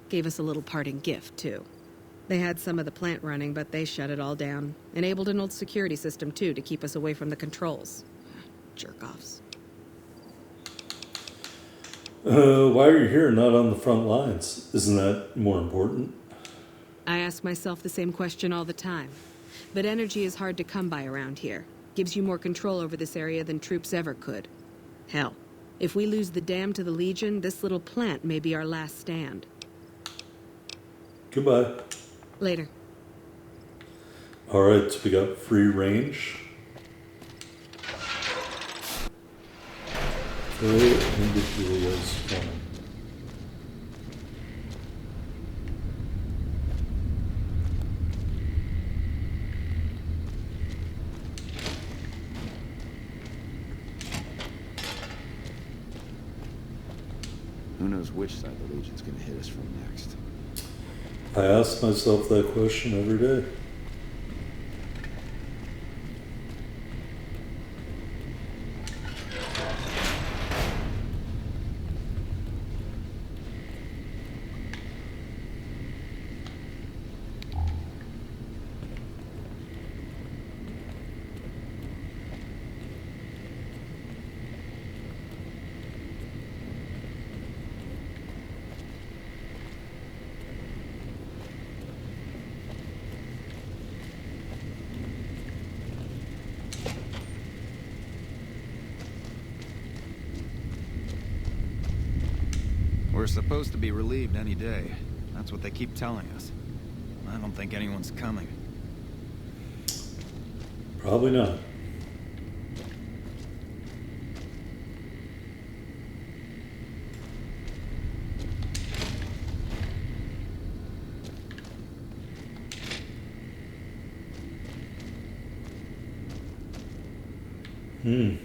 Gave us a little parting gift, too. They had some of the plant running, but they shut it all down. Enabled an old security system, too, to keep us away from the controls. Jerk-offs. Why are you here, not on the front lines? Isn't that more important? I ask myself the same question all the time. But energy is hard to come by around here. Gives you more control over this area than troops ever could. Hell, if we lose the dam to the Legion, this little plant may be our last stand. Goodbye. Later. Alright, so we got free range. Go into Helios farm. Who knows which side the Legion's gonna hit us from next? I ask myself that question every day. We're supposed to be relieved any day. That's what they keep telling us. I don't think anyone's coming. Probably not. Hmm.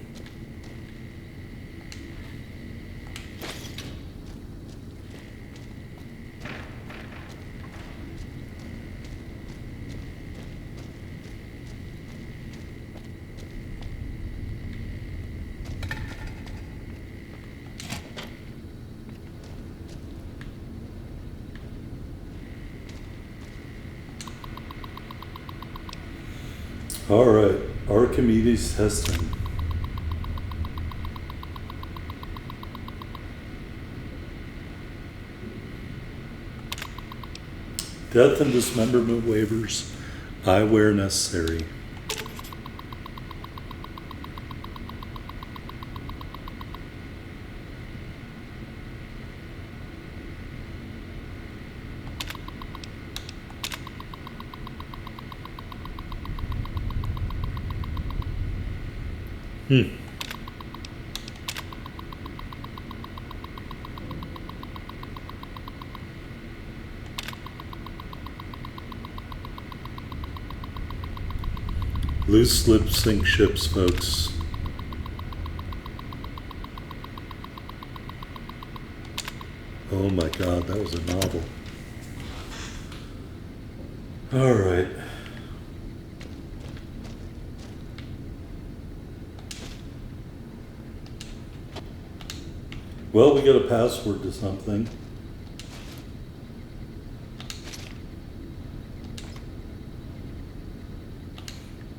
All right, Archimedes testing. Death and dismemberment waivers, eyewear necessary. Hmm. Loose lip sync ships, folks. Oh my god, that was a novel. All right. Well, we got a password to something.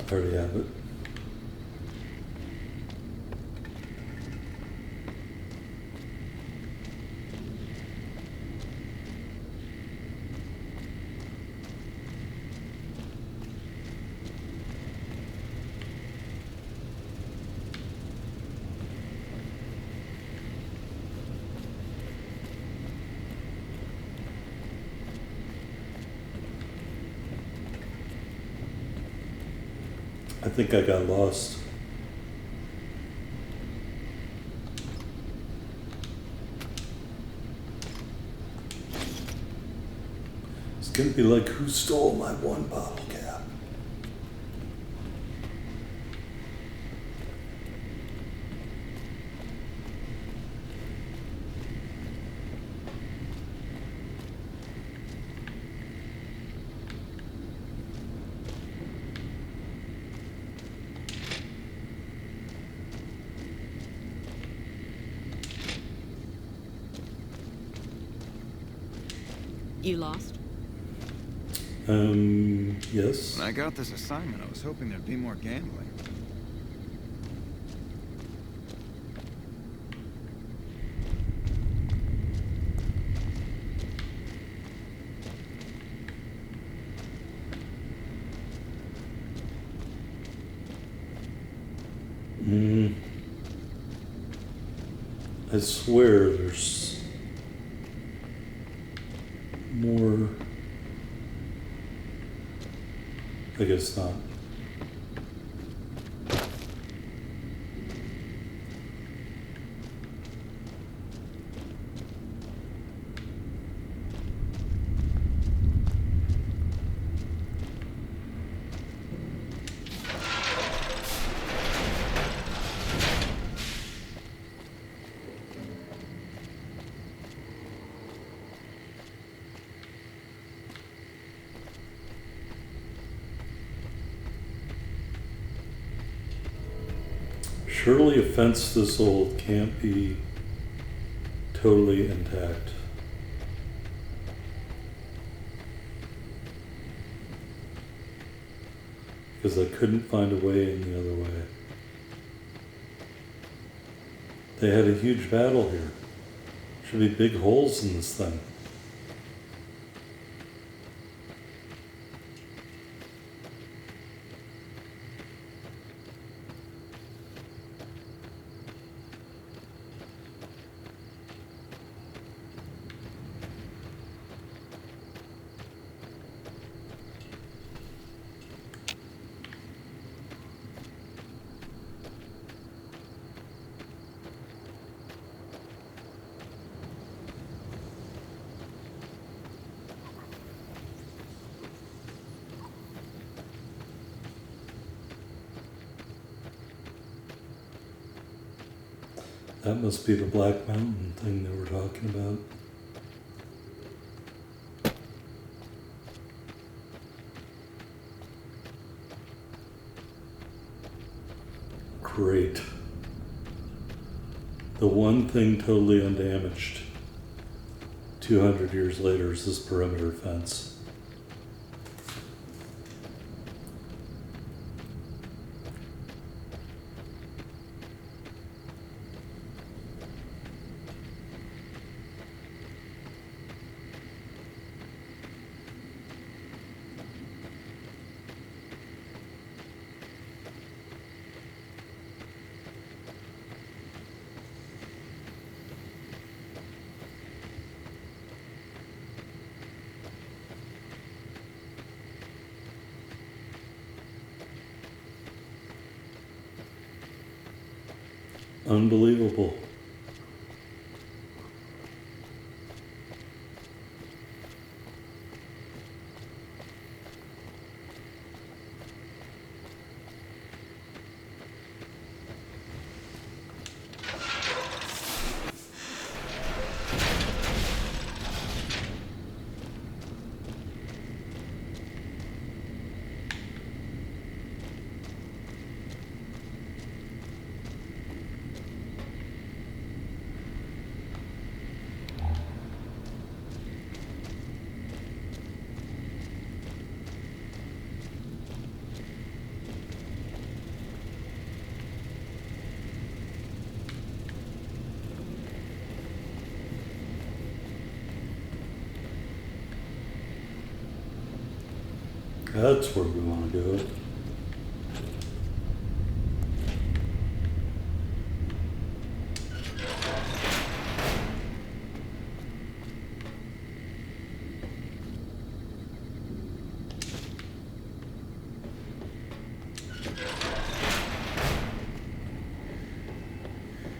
I already have it. I think I got lost. It's gonna be like, who stole my one bottle cap? You lost? Yes. When I got this assignment, I was hoping there'd be more gambling. I swear there's more. I guess not. Surely a fence this old can't be totally intact. Because I couldn't find a way in the other way. They had a huge battle here. Should be big holes in this thing. That must be the Black Mountain thing they were talking about. Great. The one thing totally undamaged 200 years later is this perimeter fence. Unbelievable. That's where we want to go.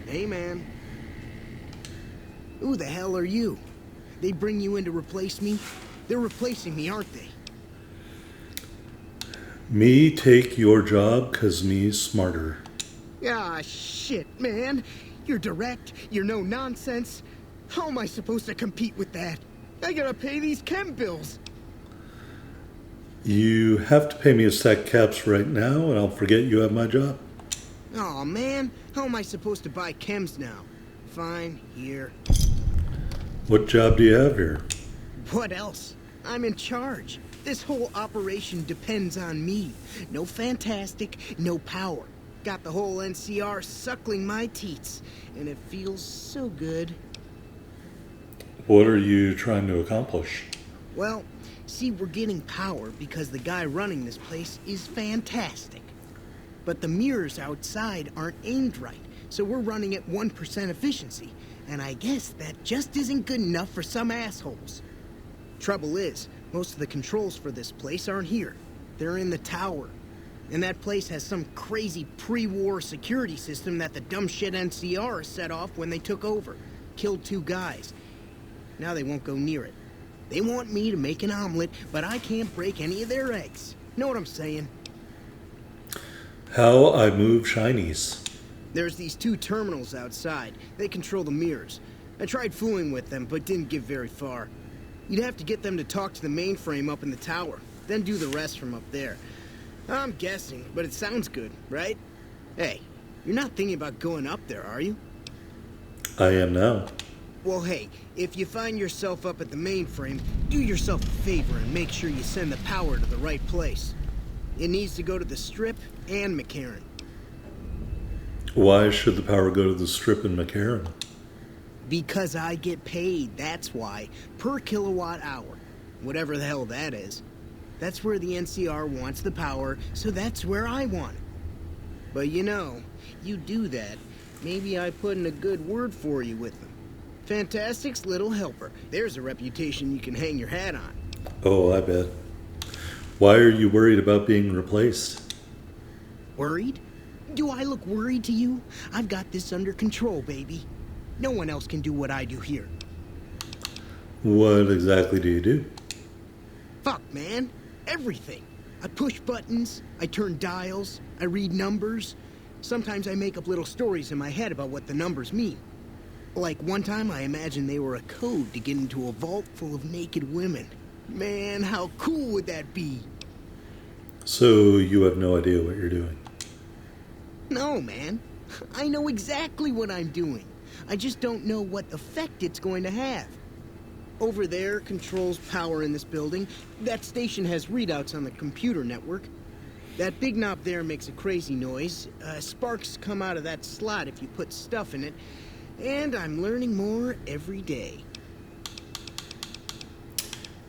Hey, man. Who the hell are you? They bring you in to replace me? They're replacing me, aren't they? Me take your job 'cause me's smarter. Ah, shit, man. You're direct, you're no nonsense. How am I supposed to compete with that? I gotta pay these chem bills. You have to pay me a stack of caps right now, and I'll forget you have my job. Aw, man. How am I supposed to buy chems now? Fine, here. What job do you have here? What else? I'm in charge. This whole operation depends on me. No fantastic, no power. Got the whole NCR suckling my teats, and it feels so good. What are you trying to accomplish? Well, see, we're getting power because the guy running this place is fantastic. But the mirrors outside aren't aimed right, so we're running at 1% efficiency. And I guess that just isn't good enough for some assholes. Trouble is, most of the controls for this place aren't here. They're in the tower. And that place has some crazy pre-war security system that the dumb shit NCR set off when they took over. Killed 2 guys. Now they won't go near it. They want me to make an omelet, but I can't break any of their eggs. Know what I'm saying? How I move shinies. There's these 2 terminals outside. They control the mirrors. I tried fooling with them, but didn't get very far. You'd have to get them to talk to the mainframe up in the tower, then do the rest from up there. I'm guessing, but it sounds good, right? Hey, you're not thinking about going up there, are you? I am now. Well, hey, if you find yourself up at the mainframe, do yourself a favor and make sure you send the power to the right place. It needs to go to the Strip and McCarran. Why should the power go to the Strip and McCarran? Because I get paid, that's why. Per kilowatt hour. Whatever the hell that is. That's where the NCR wants the power, so that's where I want it. But you know, you do that, maybe I put in a good word for you with them. Fantastic's little helper. There's a reputation you can hang your hat on. Oh, I bet. Why are you worried about being replaced? Worried? Do I look worried to you? I've got this under control, baby. No one else can do what I do here. What exactly do you do? Fuck, man. Everything. I push buttons, I turn dials, I read numbers. Sometimes I make up little stories in my head about what the numbers mean. Like one time I imagined they were a code to get into a vault full of naked women. Man, how cool would that be? So you have no idea what you're doing? No, man. I know exactly what I'm doing. I just don't know what effect it's going to have. Over there controls power in this building. That station has readouts on the computer network. That big knob there makes a crazy noise. Sparks come out of that slot if you put stuff in it. And I'm learning more every day.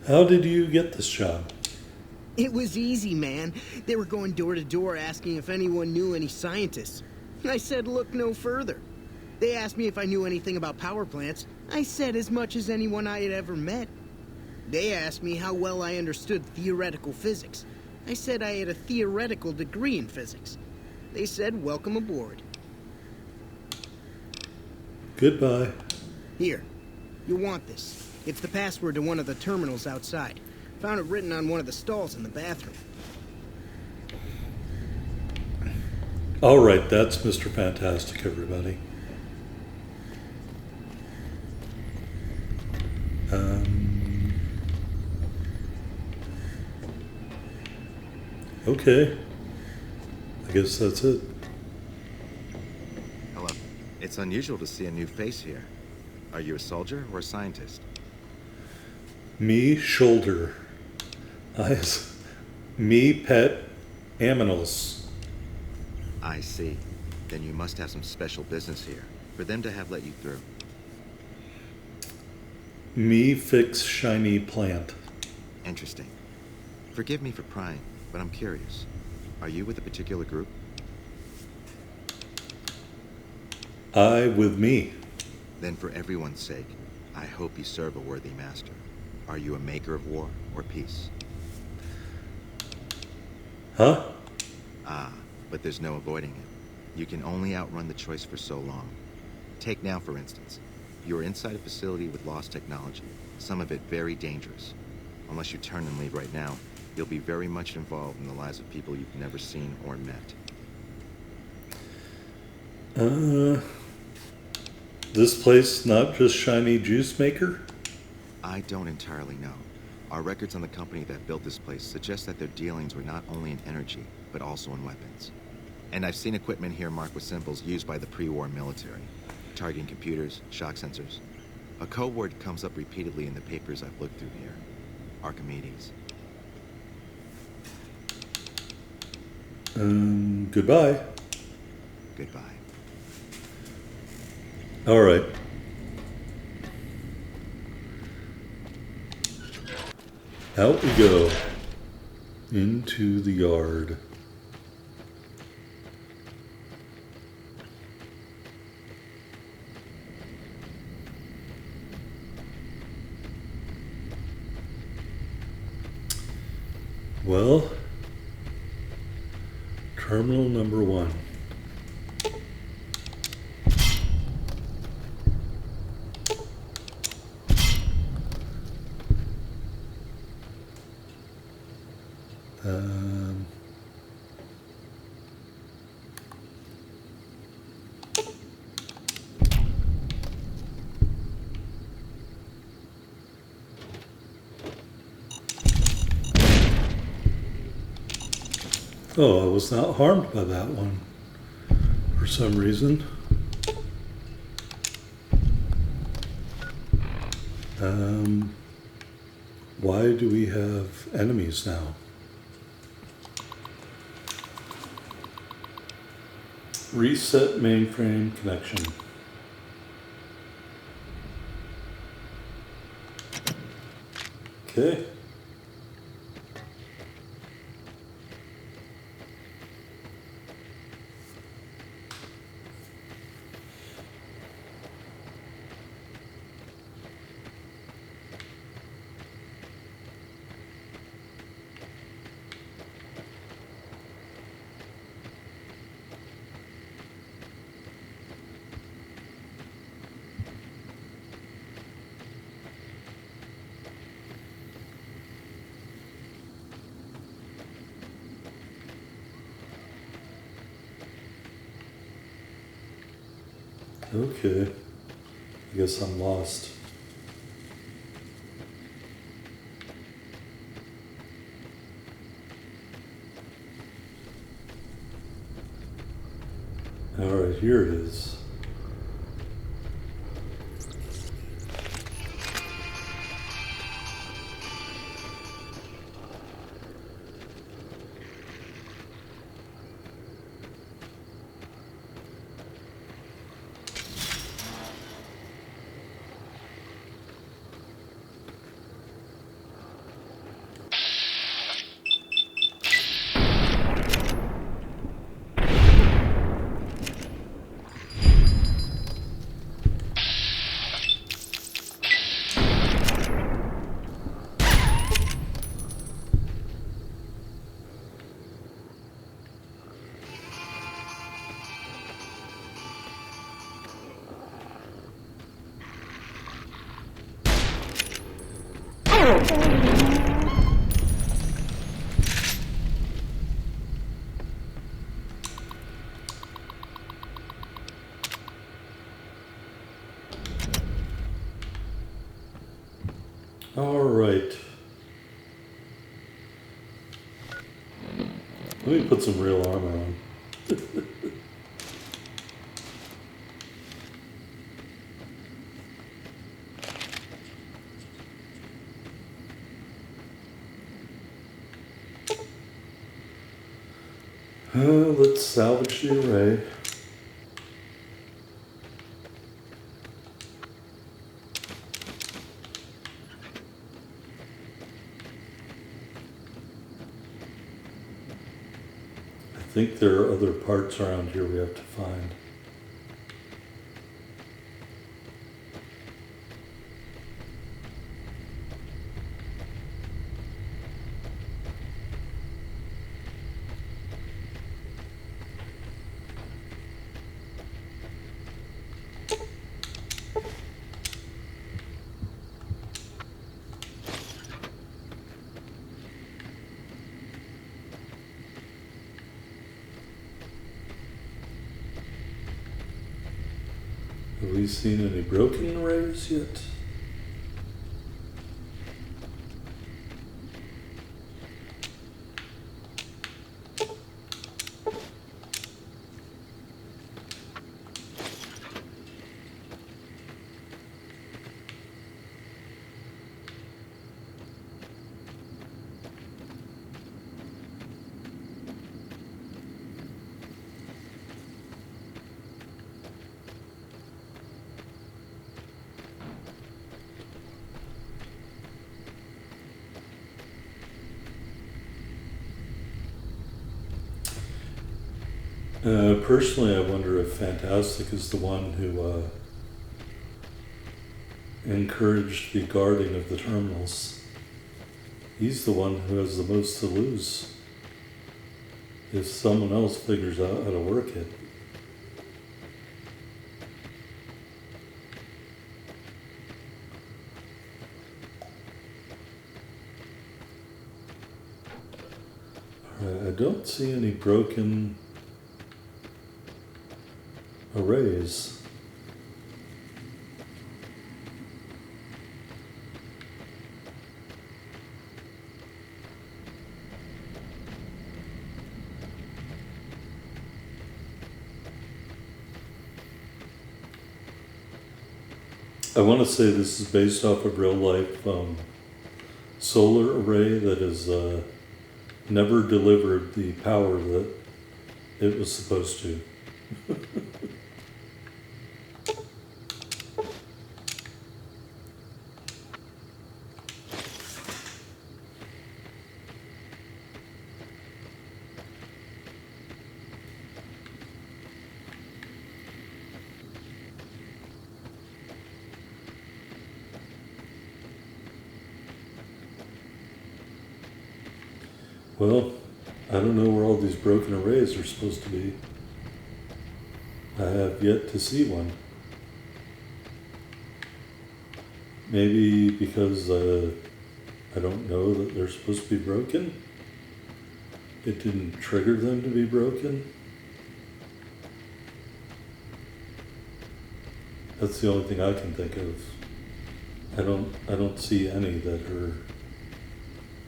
How did you get this job? It was easy, man. They were going door to door asking if anyone knew any scientists. I said look no further. They asked me if I knew anything about power plants. I said as much as anyone I had ever met. They asked me how well I understood theoretical physics. I said I had a theoretical degree in physics. They said welcome aboard. Goodbye. Here, you'll want this. It's the password to one of the terminals outside. Found it written on one of the stalls in the bathroom. All right, that's Mr. Fantastic, everybody. Okay. I guess that's it. Hello. It's unusual to see a new face here. Are you a soldier or a scientist? Me shoulder. Me pet aminals. I see. Then you must have some special business here for them to have let you through. Me fix shiny plant. Interesting. Forgive me for prying, but I'm curious. Are you with a particular group? I with me. Then for everyone's sake, I hope you serve a worthy master. Are you a maker of war or peace? Huh? Ah, but there's no avoiding it. You can only outrun the choice for so long. Take now, for instance. You're inside a facility with lost technology, some of it very dangerous. Unless you turn and leave right now, you'll be very much involved in the lives of people you've never seen or met. This place not just shiny juice maker? I don't entirely know. Our records on the company that built this place suggest that their dealings were not only in energy, but also in weapons. And I've seen equipment here marked with symbols used by the pre-war military, targeting computers, shock sensors. A code word comes up repeatedly in the papers I've looked through here. Archimedes. Goodbye. Goodbye. All right. Out we go. Into the yard. Well, terminal number 1. Oh, I was not harmed by that one for some reason. Why do we have enemies now? Reset mainframe connection. Okay. Okay. I guess I'm lost. Alright, here it is. Alright. Let me put some real armor on. Let's salvage the array. I think there are other parts around here we have to find. Have we seen any broken arrays yet? Personally, I wonder if Fantastic is the one who encouraged the guarding of the terminals. He's the one who has the most to lose if someone else figures out how to work it. Alright, I don't see any broken arrays. I want to say this is based off of real life solar array that has never delivered the power that it was supposed to. Well, I don't know where all these broken arrays are supposed to be. I have yet to see one. Maybe because I don't know that they're supposed to be broken. It didn't trigger them to be broken. That's the only thing I can think of. I don't see any that are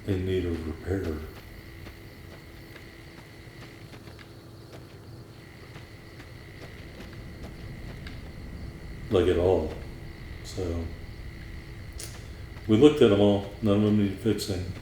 in need of repair. Like at all. So we looked at them all. None of them need fixing.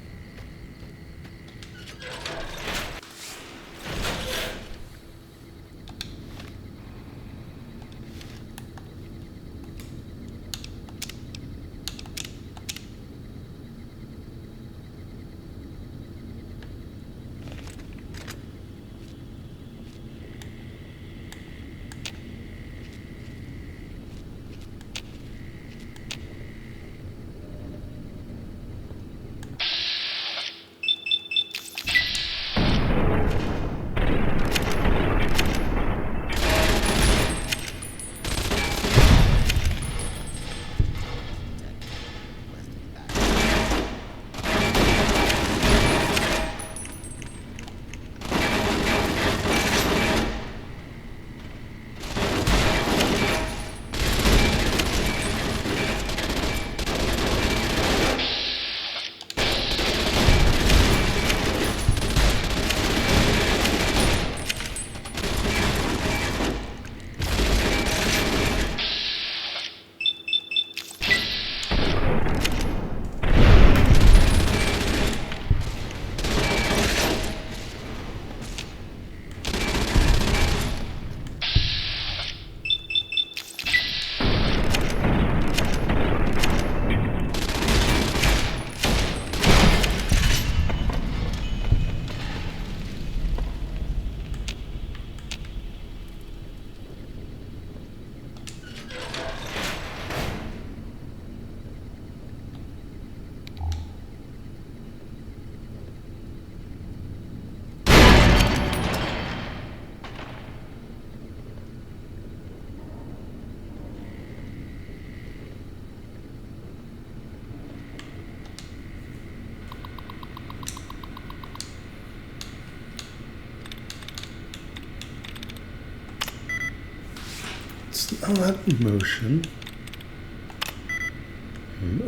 It's not in motion.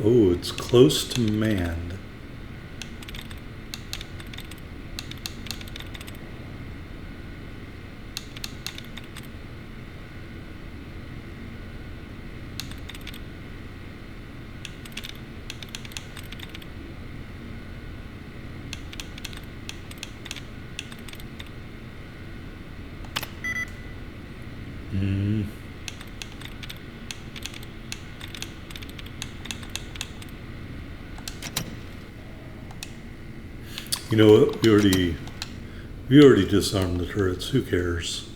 Oh, it's close to manned. You know what? We already disarmed the turrets. Who cares?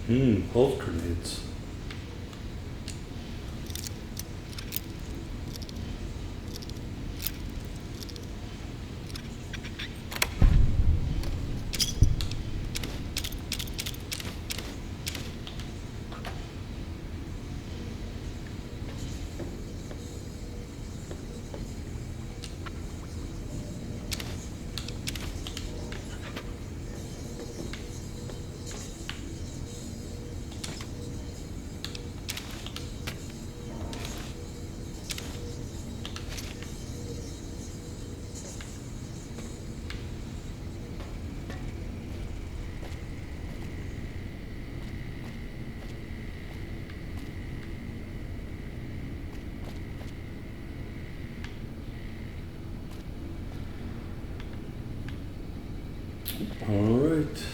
Pulse grenades. All right.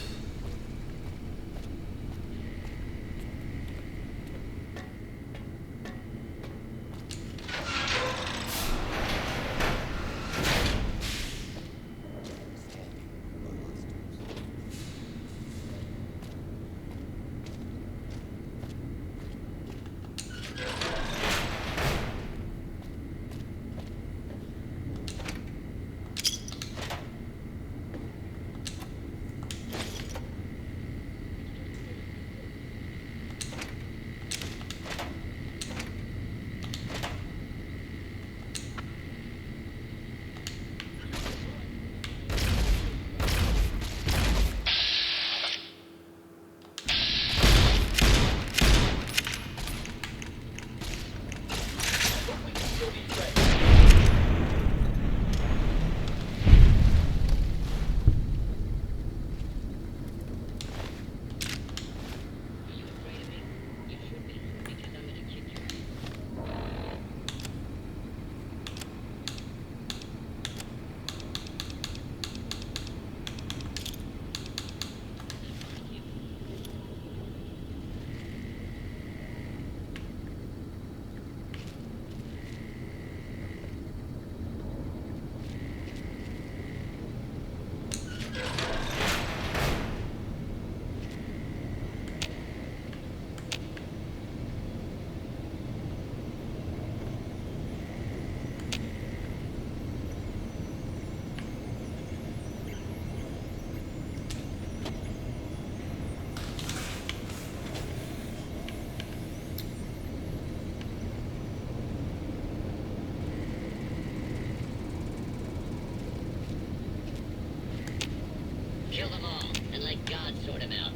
Kill them all, and let God sort them out.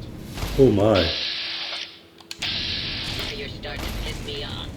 Oh my. Now you're starting to piss me off.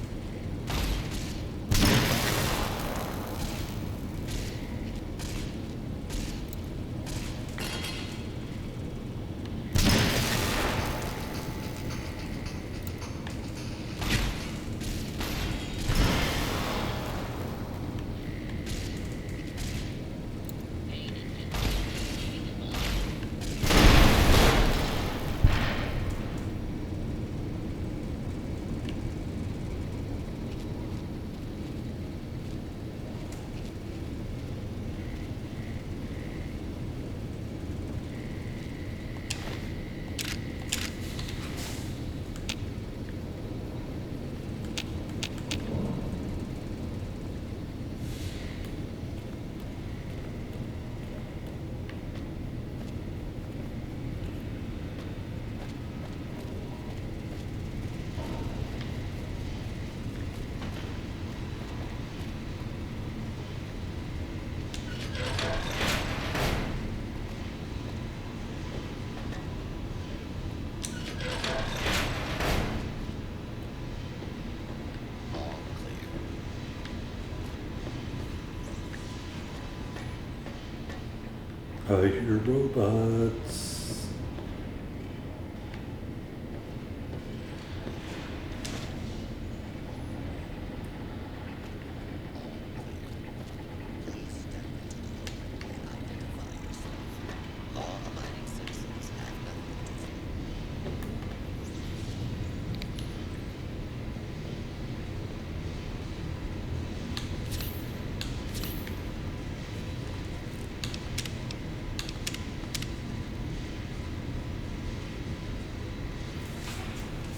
I hear robots.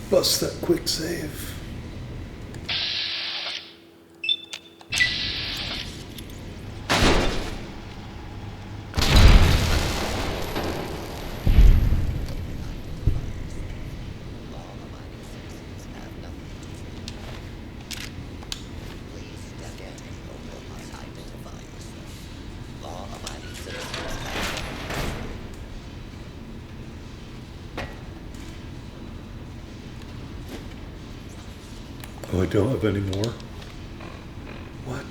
Bust that quick save. Oh, I don't have any more? What?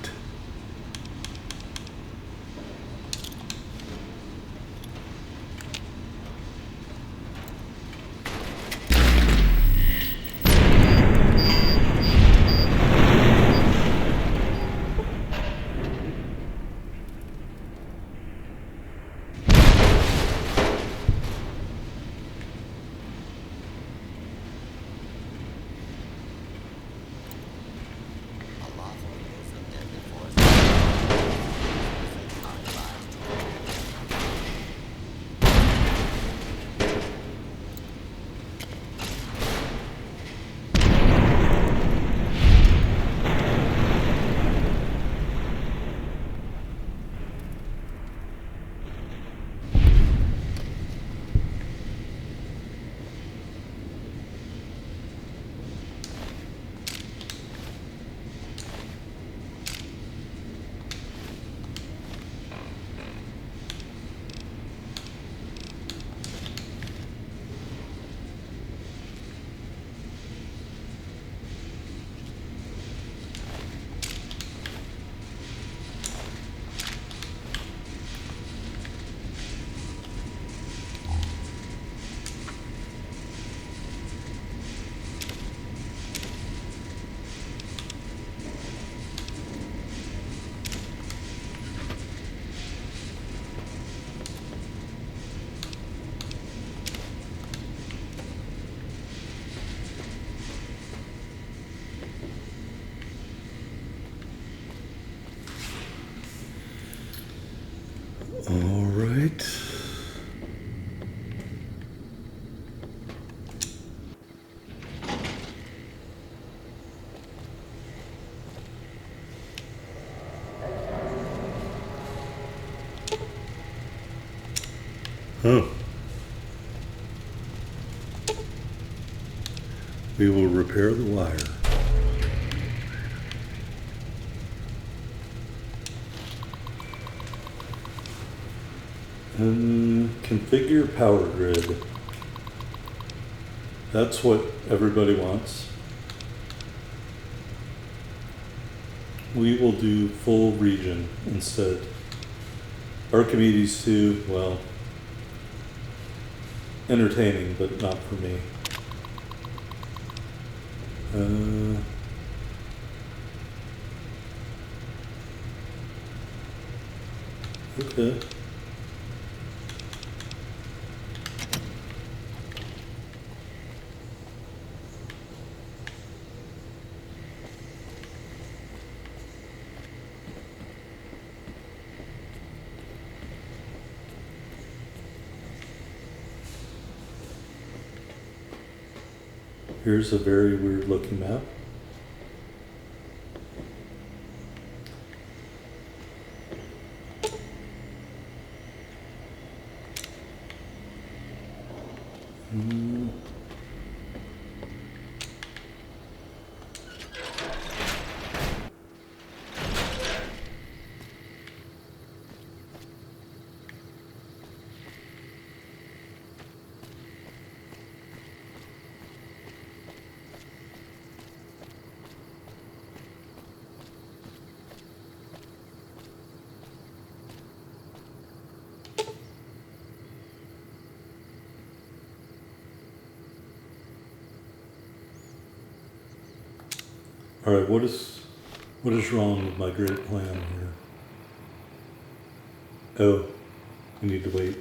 All right. Huh. We will repair the wire. Configure power grid. That's what everybody wants. We will do full region instead. Archimedes 2, well, entertaining, but not for me. Okay. Here's a very weird looking map. All right, what is wrong with my great plan here? Oh, we need to wait.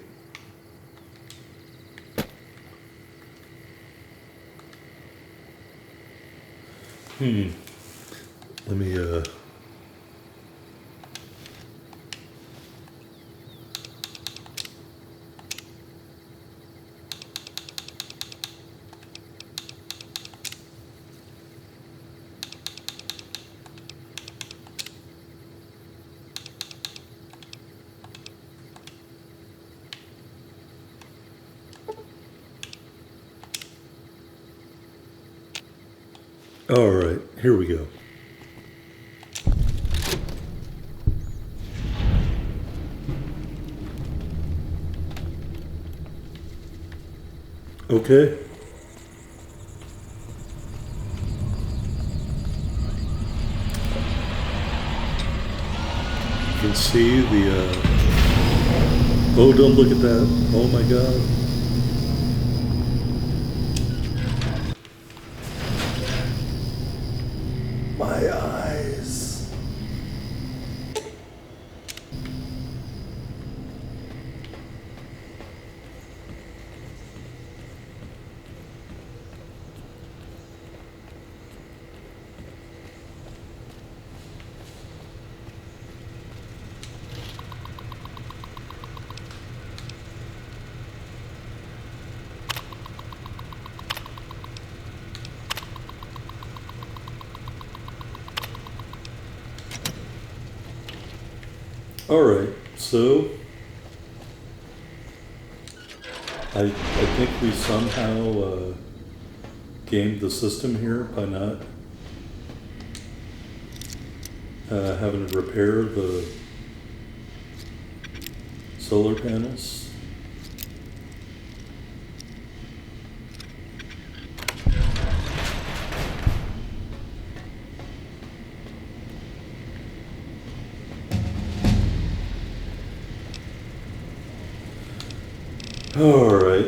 Let me All right, here we go. Okay. You can see the, oh, don't look at that. Oh my God. My eyes. All right, so I think we somehow gamed the system here by not having to repair the solar panels. All right.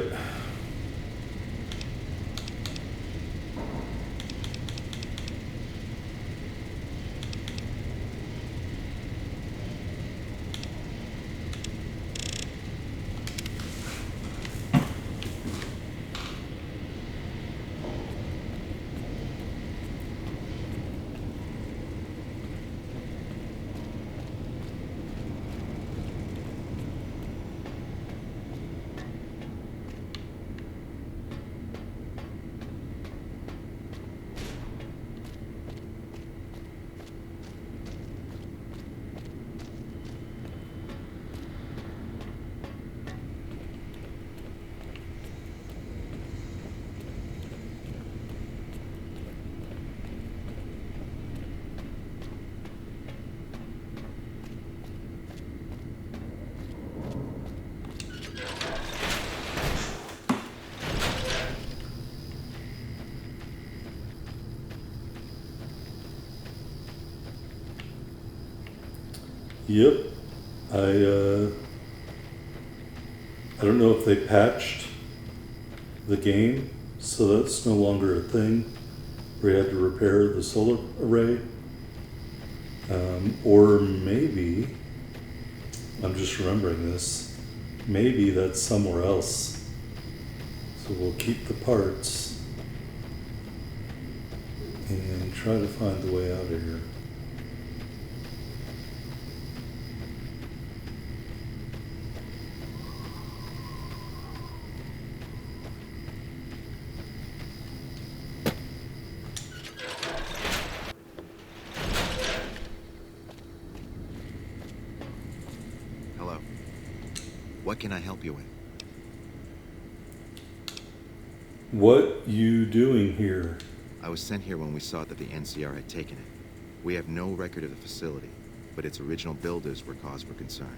Yep. I don't know if they patched the game, so that's no longer a thing. We had to repair the solar array. Or maybe, I'm just remembering this, maybe that's somewhere else. So we'll keep the parts and try to find the way out of here. Hello. What can I help you with? What you doing here? I was sent here when we saw that the NCR had taken it. We have no record of the facility, but its original builders were cause for concern.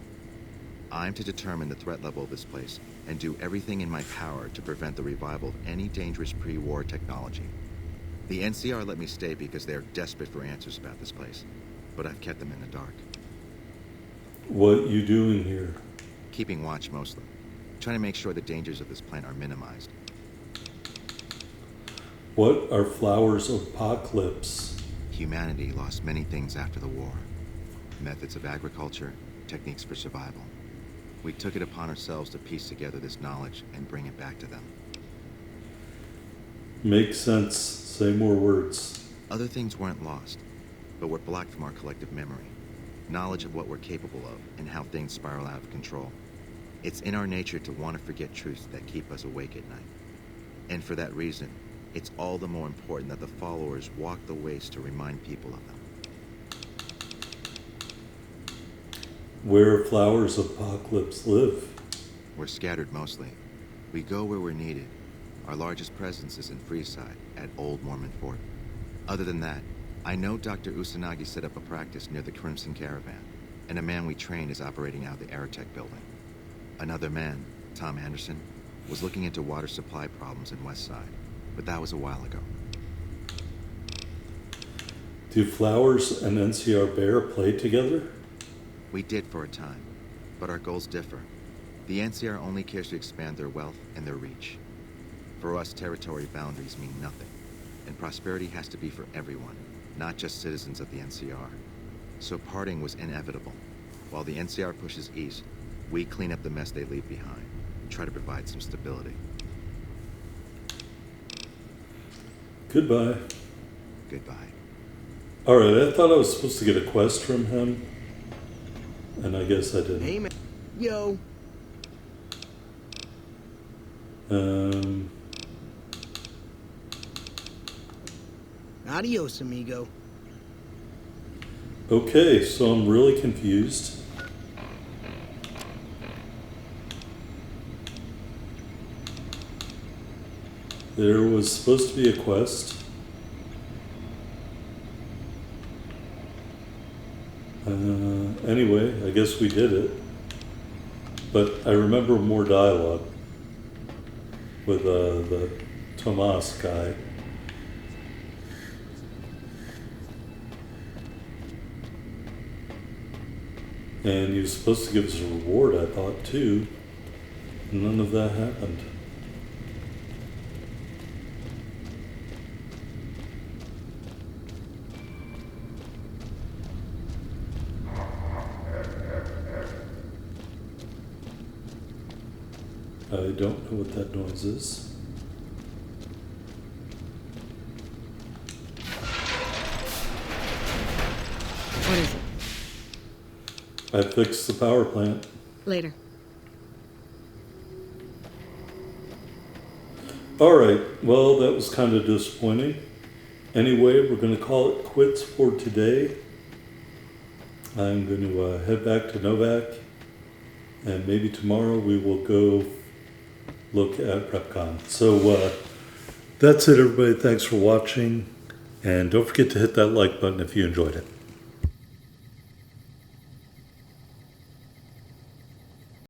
I'm to determine the threat level of this place and do everything in my power to prevent the revival of any dangerous pre-war technology. The NCR let me stay because they are desperate for answers about this place, but I've kept them in the dark. What you doing here? Keeping watch mostly. Trying to make sure the dangers of this plant are minimized. What are flowers of apocalypse? Humanity lost many things after the war. Methods of agriculture, techniques for survival. We took it upon ourselves to piece together this knowledge and bring it back to them. Makes sense. Say more words. Other things weren't lost, but were blocked from our collective memory. Knowledge of what we're capable of and how things spiral out of control. It's in our nature to want to forget truths that keep us awake at night. And for that reason, it's all the more important that the followers walk the ways to remind people of them. Where flowers of apocalypse live? We're scattered mostly. We go where we're needed. Our largest presence is in Freeside, at Old Mormon Fort. Other than that, I know Dr. Usanagi set up a practice near the Crimson Caravan, and a man we trained is operating out of the Aerotech building. Another man, Tom Anderson, was looking into water supply problems in Westside, but that was a while ago. Do Flowers and NCR Bear play together? We did for a time, but our goals differ. The NCR only cares to expand their wealth and their reach. For us, territory boundaries mean nothing, and prosperity has to be for everyone, not just citizens of the NCR. So parting was inevitable. While the NCR pushes east, we clean up the mess they leave behind and try to provide some stability. Goodbye. Goodbye. Alright, I thought I was supposed to get a quest from him, and I guess I didn't. Hey, man. Yo. Adios, amigo. Okay, so I'm really confused. There was supposed to be a quest. Anyway, I guess we did it. But I remember more dialogue with the Tomas guy. And he was supposed to give us a reward, I thought, too. None of that happened. I don't know what that noise is. What is it? I fixed the power plant. Later. Alright, well, that was kind of disappointing. Anyway, we're going to call it quits for today. I'm going to head back to Novak, and maybe tomorrow we will go look at RepCon. So that's it, everybody. Thanks for watching, and don't forget to hit that like button if you enjoyed it.